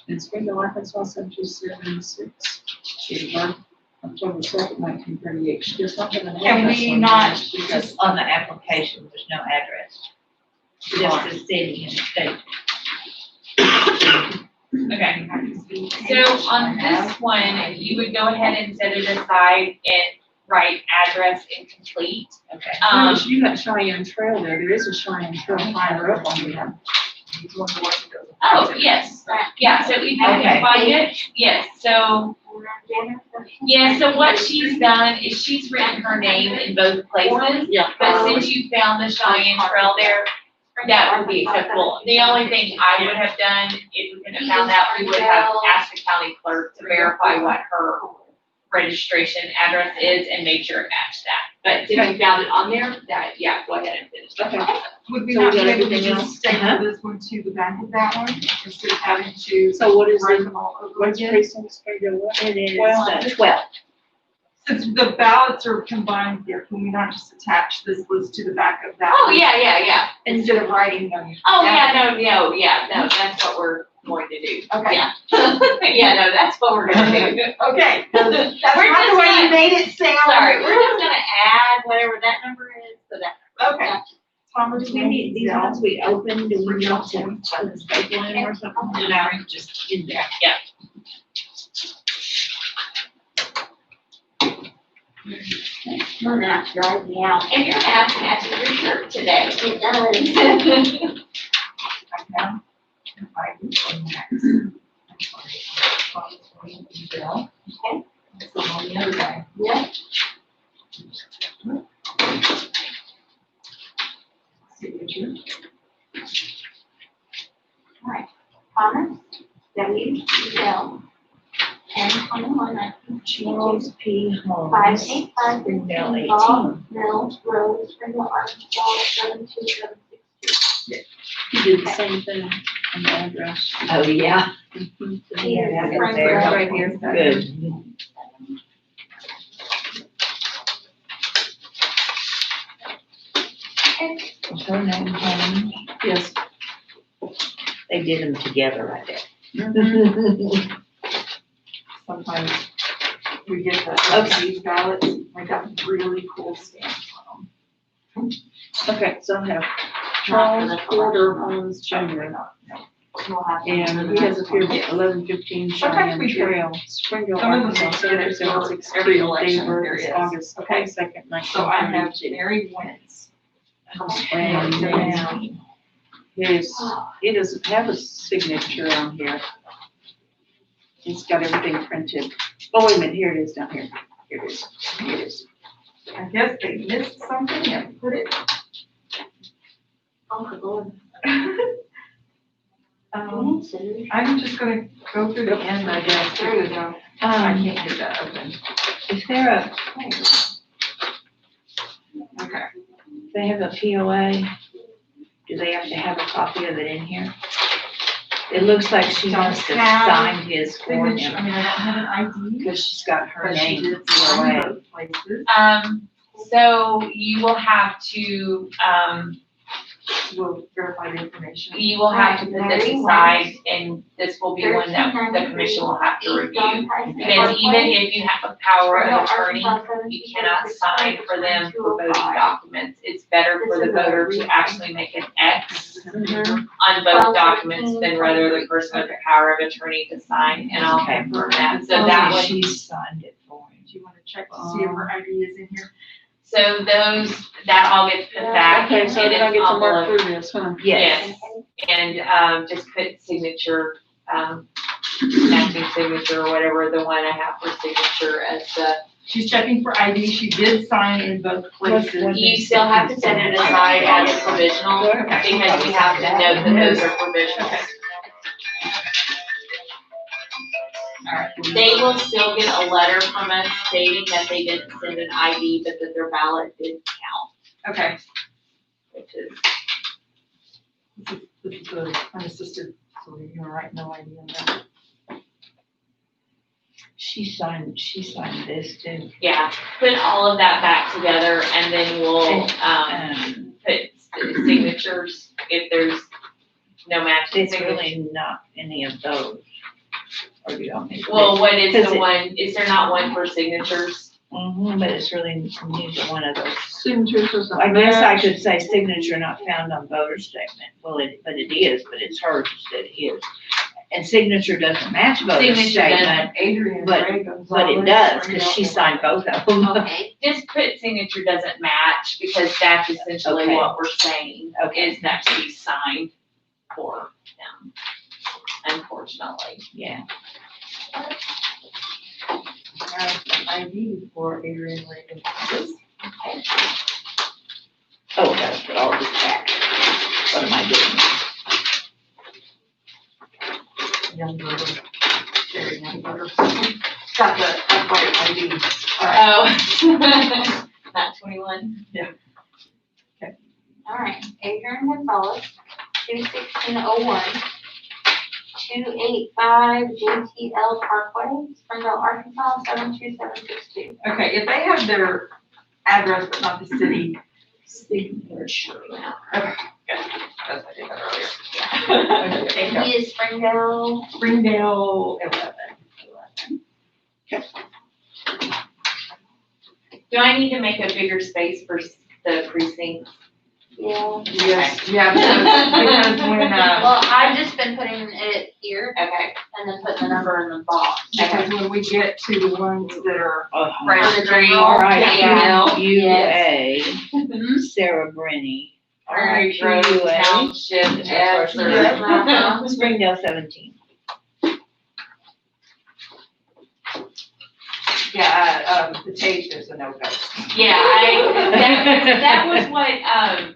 In Springdale, Arkansas, 72776. She birth October 2nd, 1938. She does not have an address. Can we on not there. She does- just on the application, there's no address. Just the city and state. Okay, so on this one, you would go ahead and set it aside and write address incomplete. Okay. No, you got Cheyenne Trail there. There is a Cheyenne Trail higher up on there. Oh, yes, yeah, so if you can find it, yes, so, yeah, so what she's done is she's written her name in both places. Yeah. But since you found the Cheyenne Trail there, that would be acceptable. The only thing I would have done, if we could have found out, we would have asked the county clerk to verify what her registration address is and make sure it matched that. But since you found it on there, that, yeah, go ahead and finish that Okay. process. Would we So we not be got able to everything just else? staple this one to the back of that one instead of having to So what is write it? them all over What's again? precinct Springdale? What? It is Well, 12. Since the ballots are combined here, can we not just attach this list to the back of that? Oh, one yeah. Instead of writing them? Oh, down? no, that's what we're going to do. Okay. Yeah. Yeah, no, that's what we're gonna do. Okay, that's We're not the just way you gonna- made it sound. Sorry, we're just gonna add whatever that number is, so that. Okay. Thomas, Do we need, these ones we open, do we need to put the staple in or something? No, just in there. Well, that drives me out. And your mask matches your shirt today. It does. On the other guy. Yeah. Signature. Thomas, W, L, 10/21/1962. Charles P. Holmes. 585 Springdale Ball 18. Mill Road, Springdale, Arkansas, 72762. You did the same thing on the address. Oh, yeah. Peter Yeah, Springdale. there. Right here. Good. Was her name Holmes? Yes. They did them together right there. Sometimes we get these ballots, they got really cool stamps on them. Okay, so I have Charles Porter Holmes Jr. We'll have to- And he has appeared at 11:15 Sometimes Cheyenne we do. Trail, Springdale, Some of us Arkansas, get it for 72762. every election Date of birth there is is. August Okay. 22nd, So I have 1932. Mary Wentz. And now, it doesn't have a signature on here. It's got everything printed. Oh, wait a minute, here it is down here. Here it is, here it is. I guess they missed something and put it. Oh, good Lord. I'm just gonna go through the end, I guess, because I can't get that open. Is there a, Okay. they have a POA? Do they have to have a copy of it in here? It looks like she Don't must have have signed his for Signature, I him, mean, I don't have an ID, because she's got her but she name did sign POA. both places. So you will have to, We'll verify the information. you will have to put this aside, and this will be one that the commission will have to review. Because even if you have a power of attorney, you cannot sign for them for voting documents. It's better for the voter to actually make an X on both documents than rather the person with the power of attorney to sign, and I'll confirm that. So that one, She signed it for him. Do you wanna check to see if her ID is in here? so that all gets put back in Okay, its so then I get to mark envelope. through this, huh? Yes, and, just put signature, matching signature or whatever, the one I have for signature as the, She's checking for ID, she did sign in both places. you still have to set it aside as provisional, because we have to note that those are provisionals. Alright. They will still get a letter from us stating that they didn't send an ID, but that their ballot did count, Okay, which is, this is the unassisted, so you're gonna write no ID on that. She signed this too. yeah, put all of that back together, and then we'll, put signatures if there's no matching It's signatures. really not any of those. Or do you want me to? Well, what is Because the it- one, is there not one for signatures? But it's really neither one of those. Signatures doesn't I guess I match. could say signature not found on voter statement. Well, but it is, but it's hers instead of his. And signature doesn't match voter Signature statement, Adrian But- Gray Gonzalez. but it does, because she signed both of them. Okay, Just put signature doesn't match, because that's essentially Okay. what we're saying, Okay. is that she signed for them, unfortunately. Yeah. I have an ID for Adrian Gray Gonzalez. Oh, I gotta put all this back. What am I doing? Young voter, very young voter. Got the upright ID. Oh. Not 21? all right, Adrian Gonzalez, 21601, 285 JTL Parkway, Springdale, Arkansas, 72762. Okay, if they have their address but not the city, Signature. okay, good. That's what I did that earlier. Okay, And he is Springdale, Springdale 11. Do I need to make a bigger space for the precinct? yeah. Yes, yeah, because when, Well, I've just been putting it here Okay. and then putting the number in the box. because when we get to the ones that are First Street. All right, Yeah. UA, Sarah Brenny. All right, Orange Grove UA. Township, That's S, or. Yeah. Springdale 17. Yeah, the tape is a no-go. Yeah, that was what,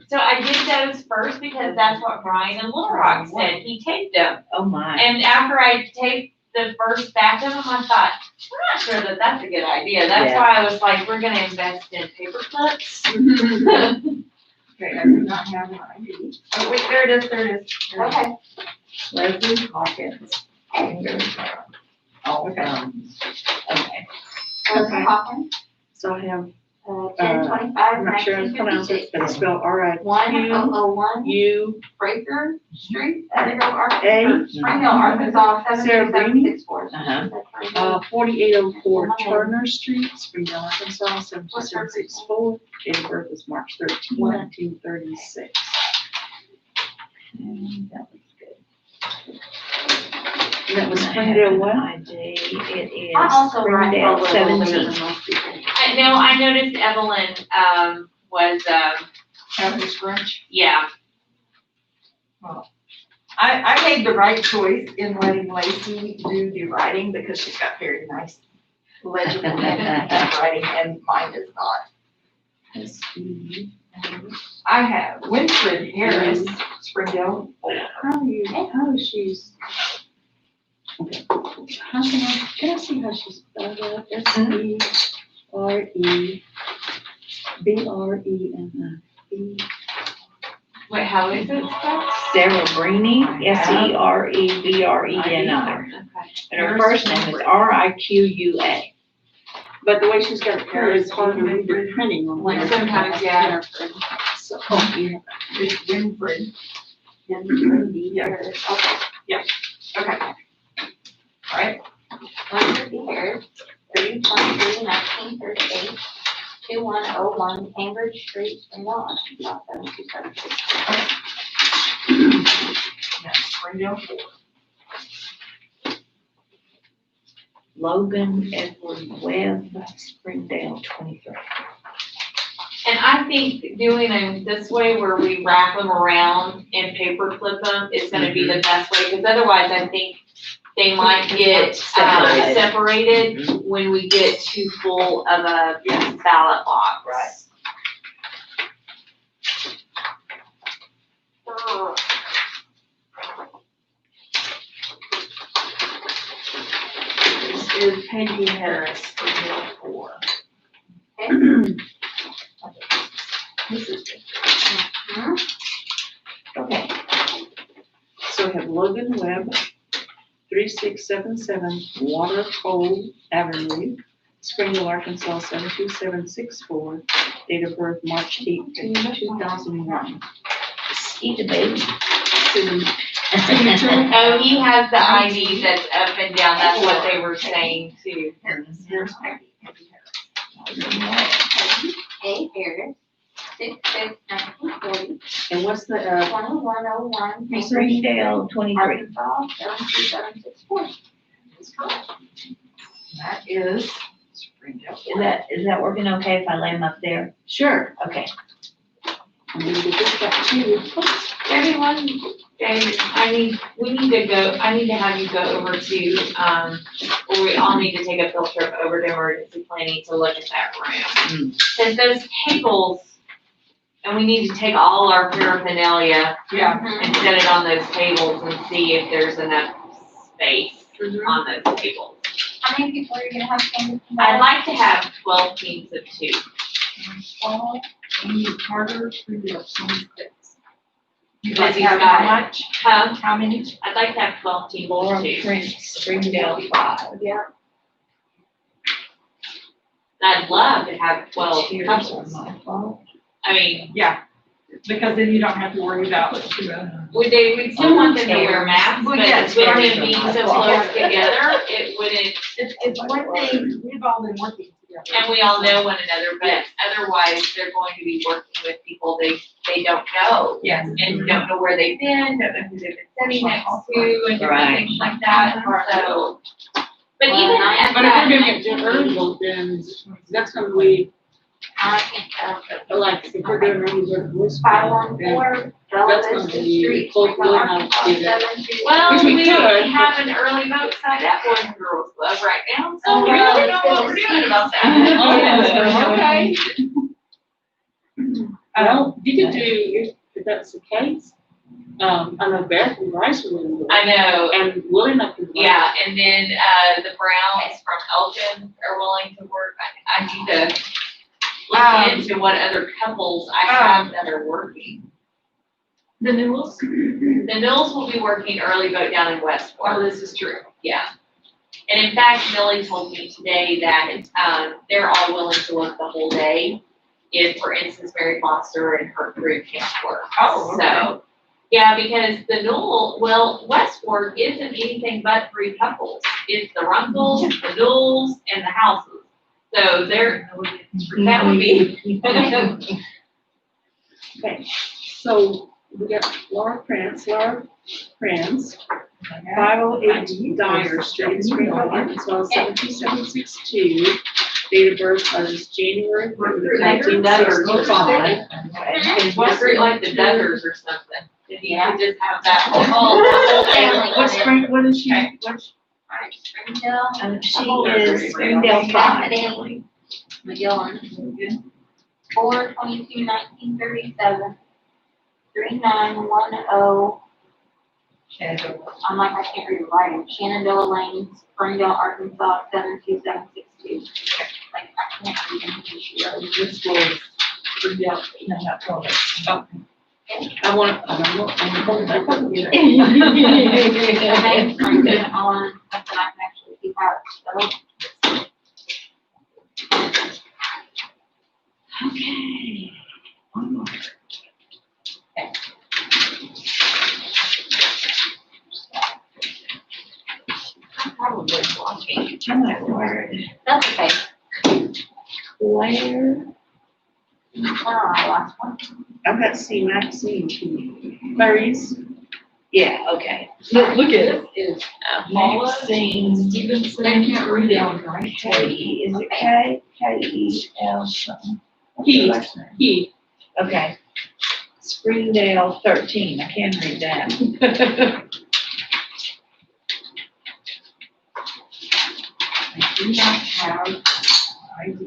so I did those first because that's what Brian in Little Rock said, he taped them. Oh, my. And after I taped the first batch of them, I thought, we're not sure that that's a good idea. That's Yeah. why I was like, we're gonna invest in paper clips. Okay, I do not have an ID. Oh, wait, there it is, there it is. Okay. Leslie Hawkins. Oh, okay. Okay. Leslie Hawkins, So I have, 10/25/1952. I'm not sure how to pronounce it, but it's spelled R-I-Q-U, 1001 Breaker Street, Springdale, Arkansas, Sarah Bruni? 72764. 4804 Turner Street, Springdale, Arkansas, 72764. Date of birth is March 13, 1936. And that was good. And that was Springdale what? ID, it is I also write Springdale a little later 17. than most people. I noticed Evelyn, was, Having scrunch. yeah, I made the right choice in letting Lacey do the writing because she's got very nice legible handwriting and mine is not. I have Winfred Harris, Springdale. How is she's? Okay. Can I see how she's spelled out? S-E-R-E-B-R-E-N-I. wait, how is it spelled? Sarah Bruni, Serebreni. Okay. And her first name is Riqua. But the way she's got it printed, it's hard to read the printing on Like there. sometimes, yeah. So, yeah. It's Winfred. Harris. Okay. Okay. All right. Winfred Harris, 3/23/1938, 2101 Cambridge Street, Springdale, Arkansas, 72764. That's Springdale 4. Logan Edward Webb, Springdale 23. And I think doing them this way where we wrap them around and paper clip them is gonna be the best way, because otherwise I think they might get Separated. separated when we get too full of a ballot box. Right. This is Peggy Harris, Springdale 4. This is good. Okay. So we have Logan Webb, 3677 Water Hole Avenue, Springdale, Arkansas, 72764. Date of birth March 18, 2001. Eat a baby. Oh, he has the ID that's up and down, that's what they were saying too. Here's Peggy Harris. A. Harris, 6/6/1940, And what's the, 2101 Springdale 23. Arkansas, 72764. That's correct. That is Springdale 4. Is that working okay if I lay them up there? sure. Okay. I'm gonna get this back to you. Everyone, Dave, we need to have you go over to, or we all need to take a field trip over to emergency planning to look at that room. Cause those tables, and we need to take all our paraphernalia Yeah. and set it on those tables and see if there's enough space on those tables. How many people are you gonna have coming? I'd like to have 12 teams of 2. And Carter, Springdale 26. You'd Because like to he's have got- how much? How many? I'd like to have 12 teams Laura of 2. Prince, Springdale 5. Yeah. I'd love to have 12 Tears are couples. my fault. I mean, Yeah, because then you don't have to worry about it. we'd still want them to wear masks, Well, but yes, with very them being so much. close together, it wouldn't, It's one thing, we've all been working together. and we all know one another, but otherwise, they're going to be working with people they don't know. Yes. And don't know where they've been, don't know who they've been sitting next to, and different Right. things like that, so. But even Well, at But if we're that, gonna get virtual, then that's gonna be I think, Like, if we're doing early bird voice. 514 That's Bella gonna Vista be Street, close, Springville, really not Arkansas, do that. 72762. Well, Which we we could. have an early vote site at Boys and Girls Club right now, so Oh, we don't really? know what we're doing about that. Oh, okay. Um, Well, you could do, if that's the case, I know Beth and Bryce are willing to. I know, And willing enough to. yeah, and then, the Browns from Elgin are willing to work. I need to look into what other couples I have that are working. The Newells? The Mills will be working early vote down in Oh, Westport, this is true. yeah. And in fact, Millie told me today that, they're all willing to work the whole day if, for instance, Mary Foster and her crew can't work. Oh, okay. So, yeah, because the Westport isn't anything but 3 couples. It's the Runkles, the Newells, and the Houses. So that would be. Okay, so we got Laura Prince, 508 Dyer Street, Springfield, Arkansas, 72762. Date of birth was January 1965. What's it like the Duggars or something? If you could just have that The whole. whole family. What spring, what is she, what's, Right, Springdale, She is Springdale 5. Cassidy, McGillen. 4/22/1937. 3910. I'm like, I can't read the writing. Shenandoah Lane, Springdale, Arkansas, 72762. Like, I can't read anything she wrote. this was, yeah, I want to hold that up again. The name's printed on something I can actually see how it's spelled. Okay. One more. I'm probably watching. I'm not worried. That's okay. Claire, Oh, I lost one. I've got C, Maxine, Clarice. yeah, okay. Look at it. Is Maxine Stevenson, I can't read it on right. K, is it K? K-E-L something? What's He. her last name? He, Okay. Springdale 13, I can read that. I do not have ID,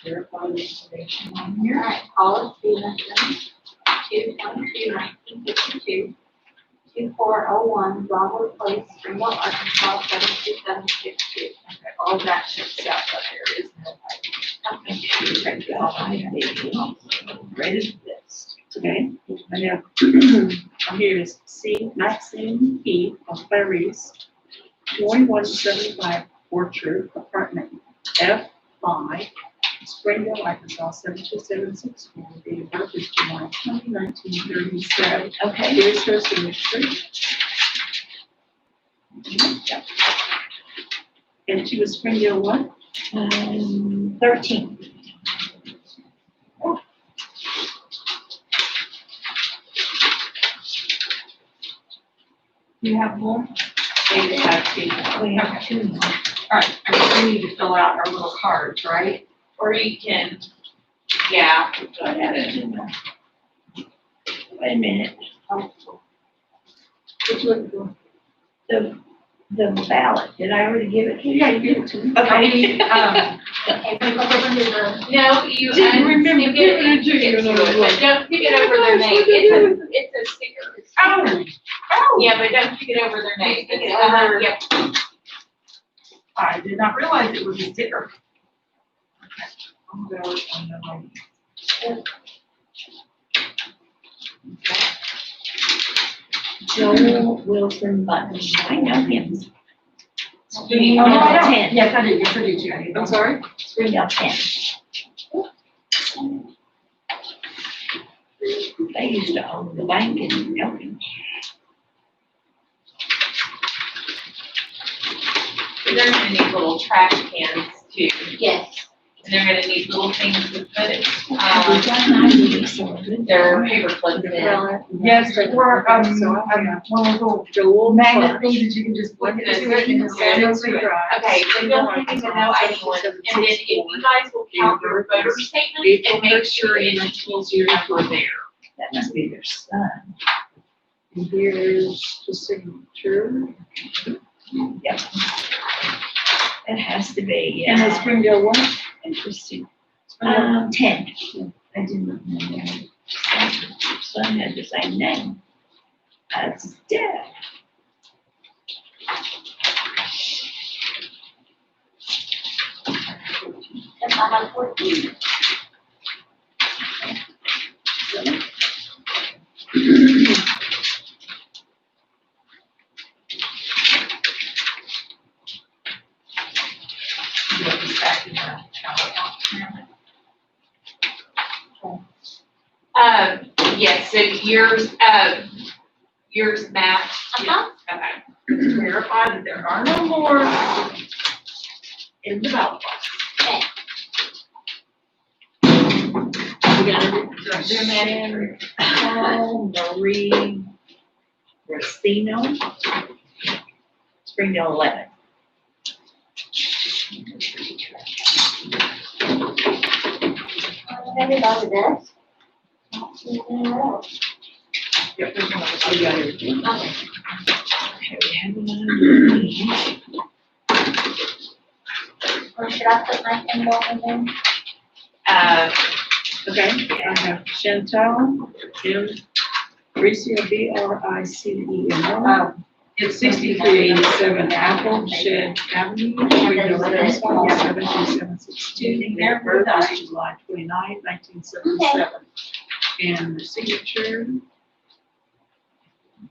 verified information on All here. right, Paula Stevenson, 2/22/1952, 2401 Broadwood Place, Springdale, Arkansas, 72762. Okay, all that checks out, but there is no ID. Great as this. okay, I have, here is C, Maxine P. of Clarice, 2175 Orchard, apartment F5, Springdale, Arkansas, 72764. Date of birth is July 20, 1937. Okay. Here's her signature. And she was Springdale what? 13. You have more? They have to. We have 2 more. All right, I guess we need to fill out our little cards, right? Or you can, yeah. So I have 2 more. Wait a minute. Which one? The ballot, did I already give it to you? Yeah, you gave it to me. Okay, Okay, we go over to the, No, you Didn't remember unstick giving it to you, stick and I to was it, like, but don't stick it over their name. It's a sticker. oh, Yeah, but don't stick it over their name. Stick it It's, over- yep. I did not realize it was a sticker. I'm going on the line. Joel Wilson Bunch. I know him. Oh, Springdale I don't. 10. Yes, I do, yes, I do too. I'm sorry? Springdale 10. They used to own the bank in Elgin. There's in these little trash cans too. yes. And they're gonna need little things to put it, We've got an ID, so good. their paper clips in. Yes, or, one of those Joel. magnet things that you can just put Look it at in this. and it's Okay, so you'll need to know ID, and then if you guys will count your voter statement and make sure it equals your number there. That must be their son. And here's the signature. It has to be, And the yeah. Springdale one? Interesting. Springdale. 10. I did not know that. Son had the same name as dad. That's on my 14. Yes, so yours match. Uh-huh. Okay. Verify that there are no more in the ballot box. We got it. Zoom that in. Marie Racino. Springdale 11. Everybody does. Yep, there's one. We got everything. Okay. Okay, we have one. Or should I put my symbol in there? Okay, I have Chantal, M, Bricio, Briceno. It's 6387 Apple Shed Avenue, Springdale, Arkansas, 72762. Their birthday is July 29, 1977. And the signature.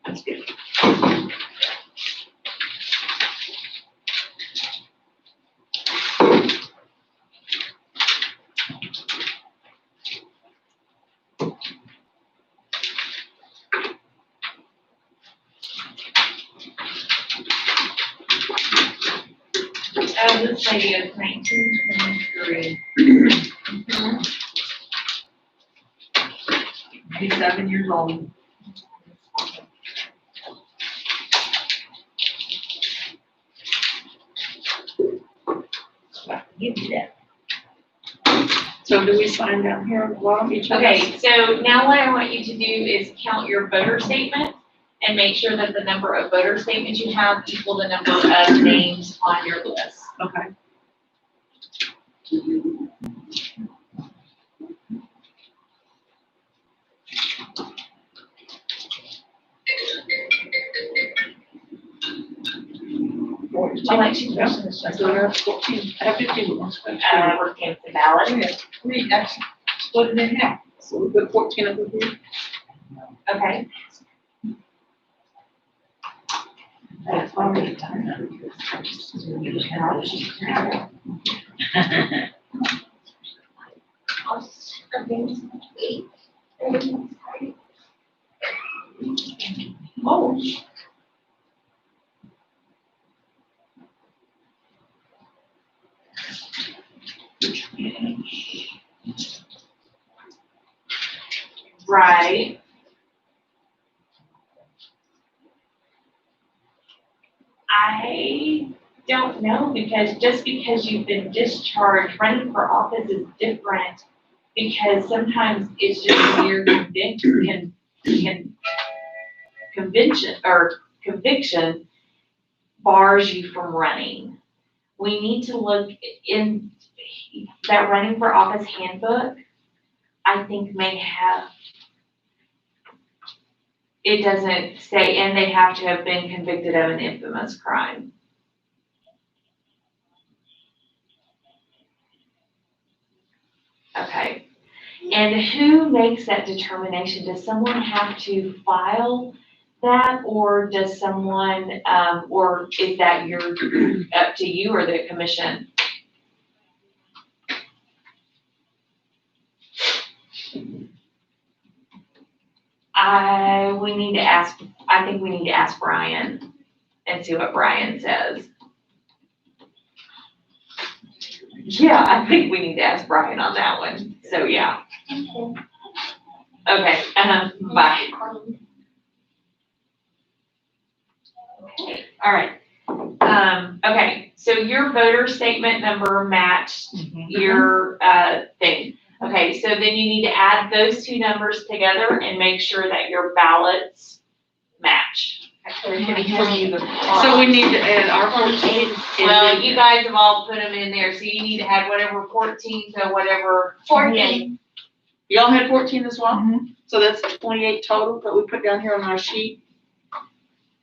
That's good. Oh, this lady is 1923. He's 7 years old. Give you that. So do we sign down here at the bottom each of us? Okay, so now what I want you to do is count your voter statement and make sure that the number of voter statements you have equal the number of names on your list. Okay. I'll let you know. So we're at 14, I have 15 more. We're getting the ballot. We actually split it in half. So we put 14 over here. Okay. That's already done. Oh. Right. I don't know, because just because you've been discharged, running for office is different, because sometimes it's just mere conviction bars you from running. We need to look in that running for office handbook, I think may have, it doesn't say, and they have to have been convicted of an infamous crime. Okay, and who makes that determination? Does someone have to file that, or does someone, or is that up to you or the commission? I think we need to ask Brian and see what Brian says. Yeah, I think we need to ask Brian on that one, so yeah. Okay, bye. Okay, all right. Okay, so your voter statement number matched your, thing. Okay, so then you need to add those two numbers together and make sure that your ballots match. So we need to add our 14. Well, you guys have all put them in there, so you need to add whatever 14 to whatever. 14. Y'all had 14 as well? So that's 28 total that we put down here on our sheet?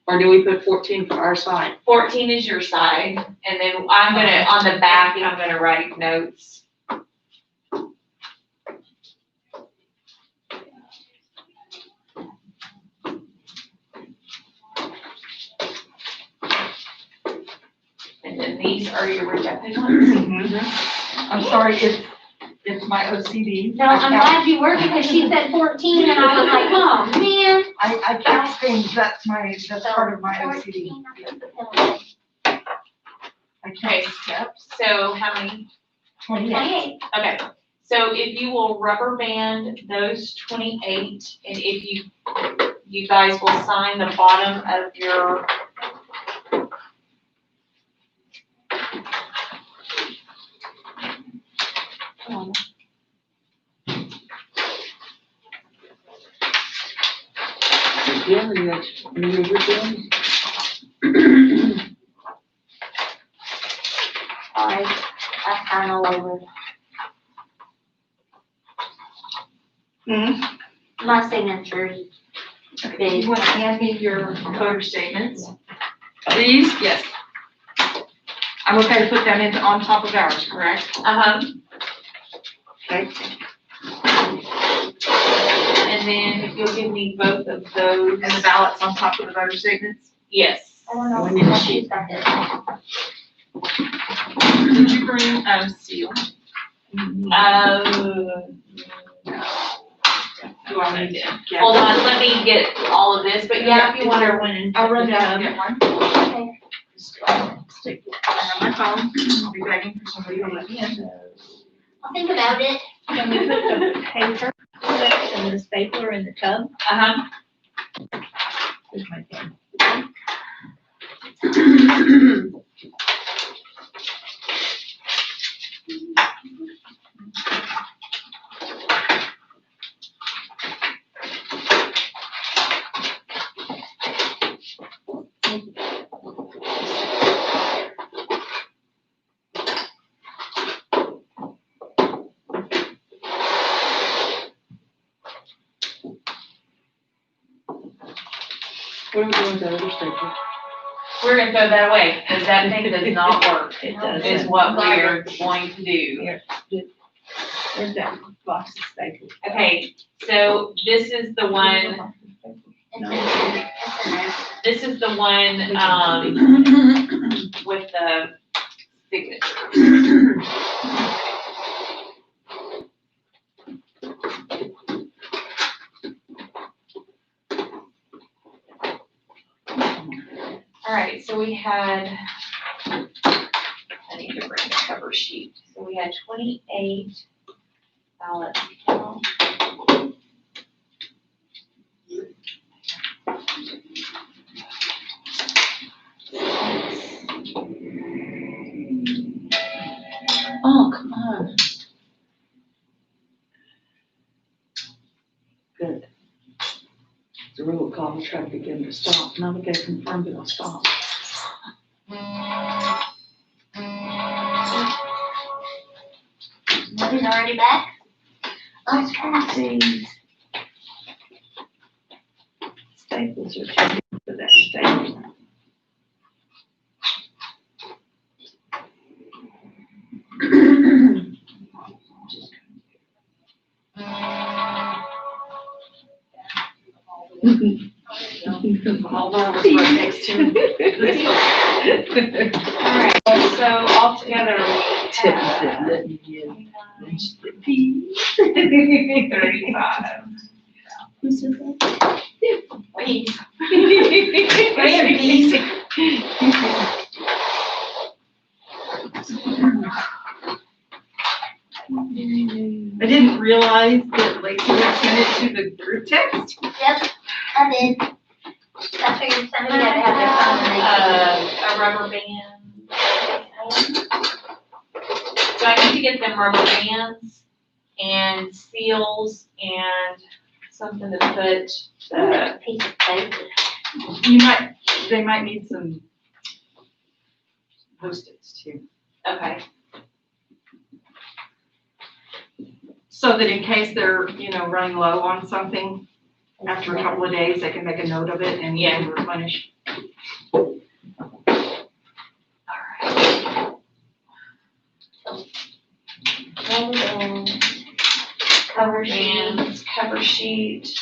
Or do we put 14 for our side? 14 is your side, and then I'm gonna, on the back, I'm gonna write notes. And then these are your rejected ones. I'm sorry, it's my OCD. No, I'm glad you were because she said 14 and I was like, oh, man. I count things, that's part of my OCD. 14, I count steps. So how many? 28. Okay, so if you will rubber band those 28, and if you guys will sign the bottom of your. I sign all over. My signature's big. You want to hand me your voter statements? These? Yes. I'm okay to put them on top of ours, correct? Okay. And then if you'll give me both of those. And the ballots on top of the voter statements? Yes. I don't know We need a what sheet. she's got this. Did you bring, seal? Do I need to? Hold on, let me get all of this, but yeah, if you want to. I'll run down and get one. Okay. I have my phone, I'll be begging for somebody to let me in. I'll think about it. Can we put the paper, some of the stapler in the tub? Here's my pen. What are we doing with the other statement? We're gonna throw that away, because that thing does not work, It does. is what we're going to do. Where's that box of staples? Okay, so this is the one, this is the one, with the signature. All right, so we had, I need to bring the cover sheet. So we had 28 ballots. Oh, come on. Good. The roll call traffic again to stop. Now we gotta confirm it'll stop. Nobody's already back? Let's pass. These staples are checking for that staple. Hold on, it's right next to me. All right, so altogether we have 35. Who said that? Wait. realize that Lacey had sent it to the group text? Yep, I did. That's what you're sending, you had to have your phone A rubber band. So I need to get them rubber bands and seals and something to put the, piece of paper. They might need some Post-its too. okay, So that in case they're, running low on something, after a couple of days, they can make a note of it and Yeah. replenish. And cover sheet. bands, cover sheet,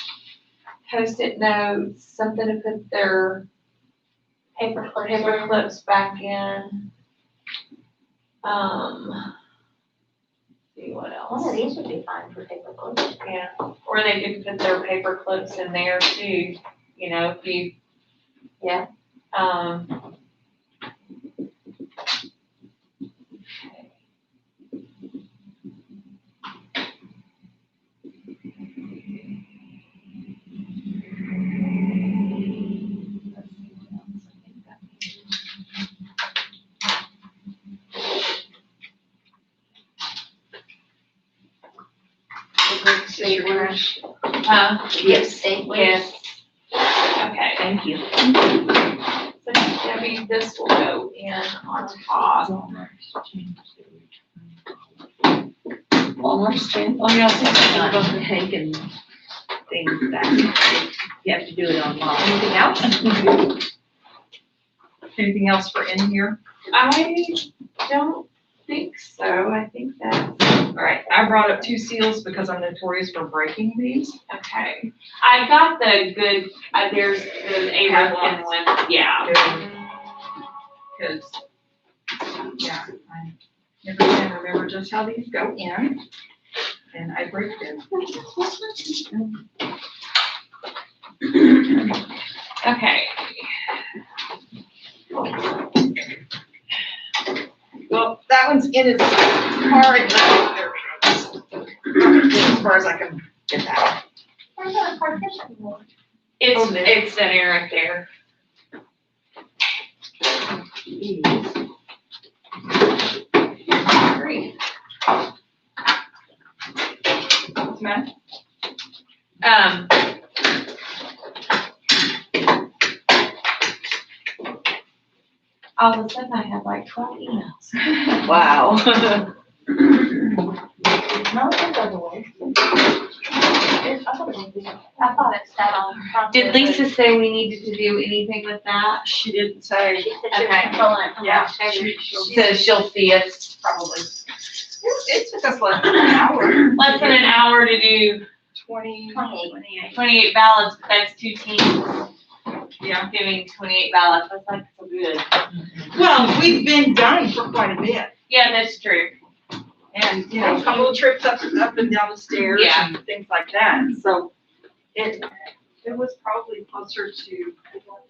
Post-it notes, something to put their Paper clips. paper clips back in. See what One else? of these would be fine for paper clips. Yeah, or they could put their paper clips in there too, if you. Yeah. Staplers. Yes. Staplers. Yes. Okay, Thank you. so Debbie, this will go in on top. Walmart's too. Oh, yeah, something about the taking things back. You have to do it online. Anything else? Anything else for in here? I don't think so, I think that's, All right, I brought up 2 seals because I'm notorious for breaking these. okay. I got the good, there's the American one, yeah. Because, yeah, I never can remember just how these go in, and I break them. Okay. Well, that one's in as far as I can get that. There's not a partition anymore. It's an error there. Great. What's the matter? All of a sudden I have like 12 emails. Wow. No, it's other way. I thought it sat on front. Did Lisa say we needed to do anything with that? She didn't say. She said she was Okay. controlling it from Yeah, downstairs. She says she'll see us probably. It took us less than an hour. Less than an hour to do 28. 28 ballots, but that's 2 teams. Yeah. Doing 28 ballots, that's like so good. Well, we've been done for quite a bit. Yeah, that's true. And, a couple of trips up and down the stairs Yeah. and things like that. So it was probably closer to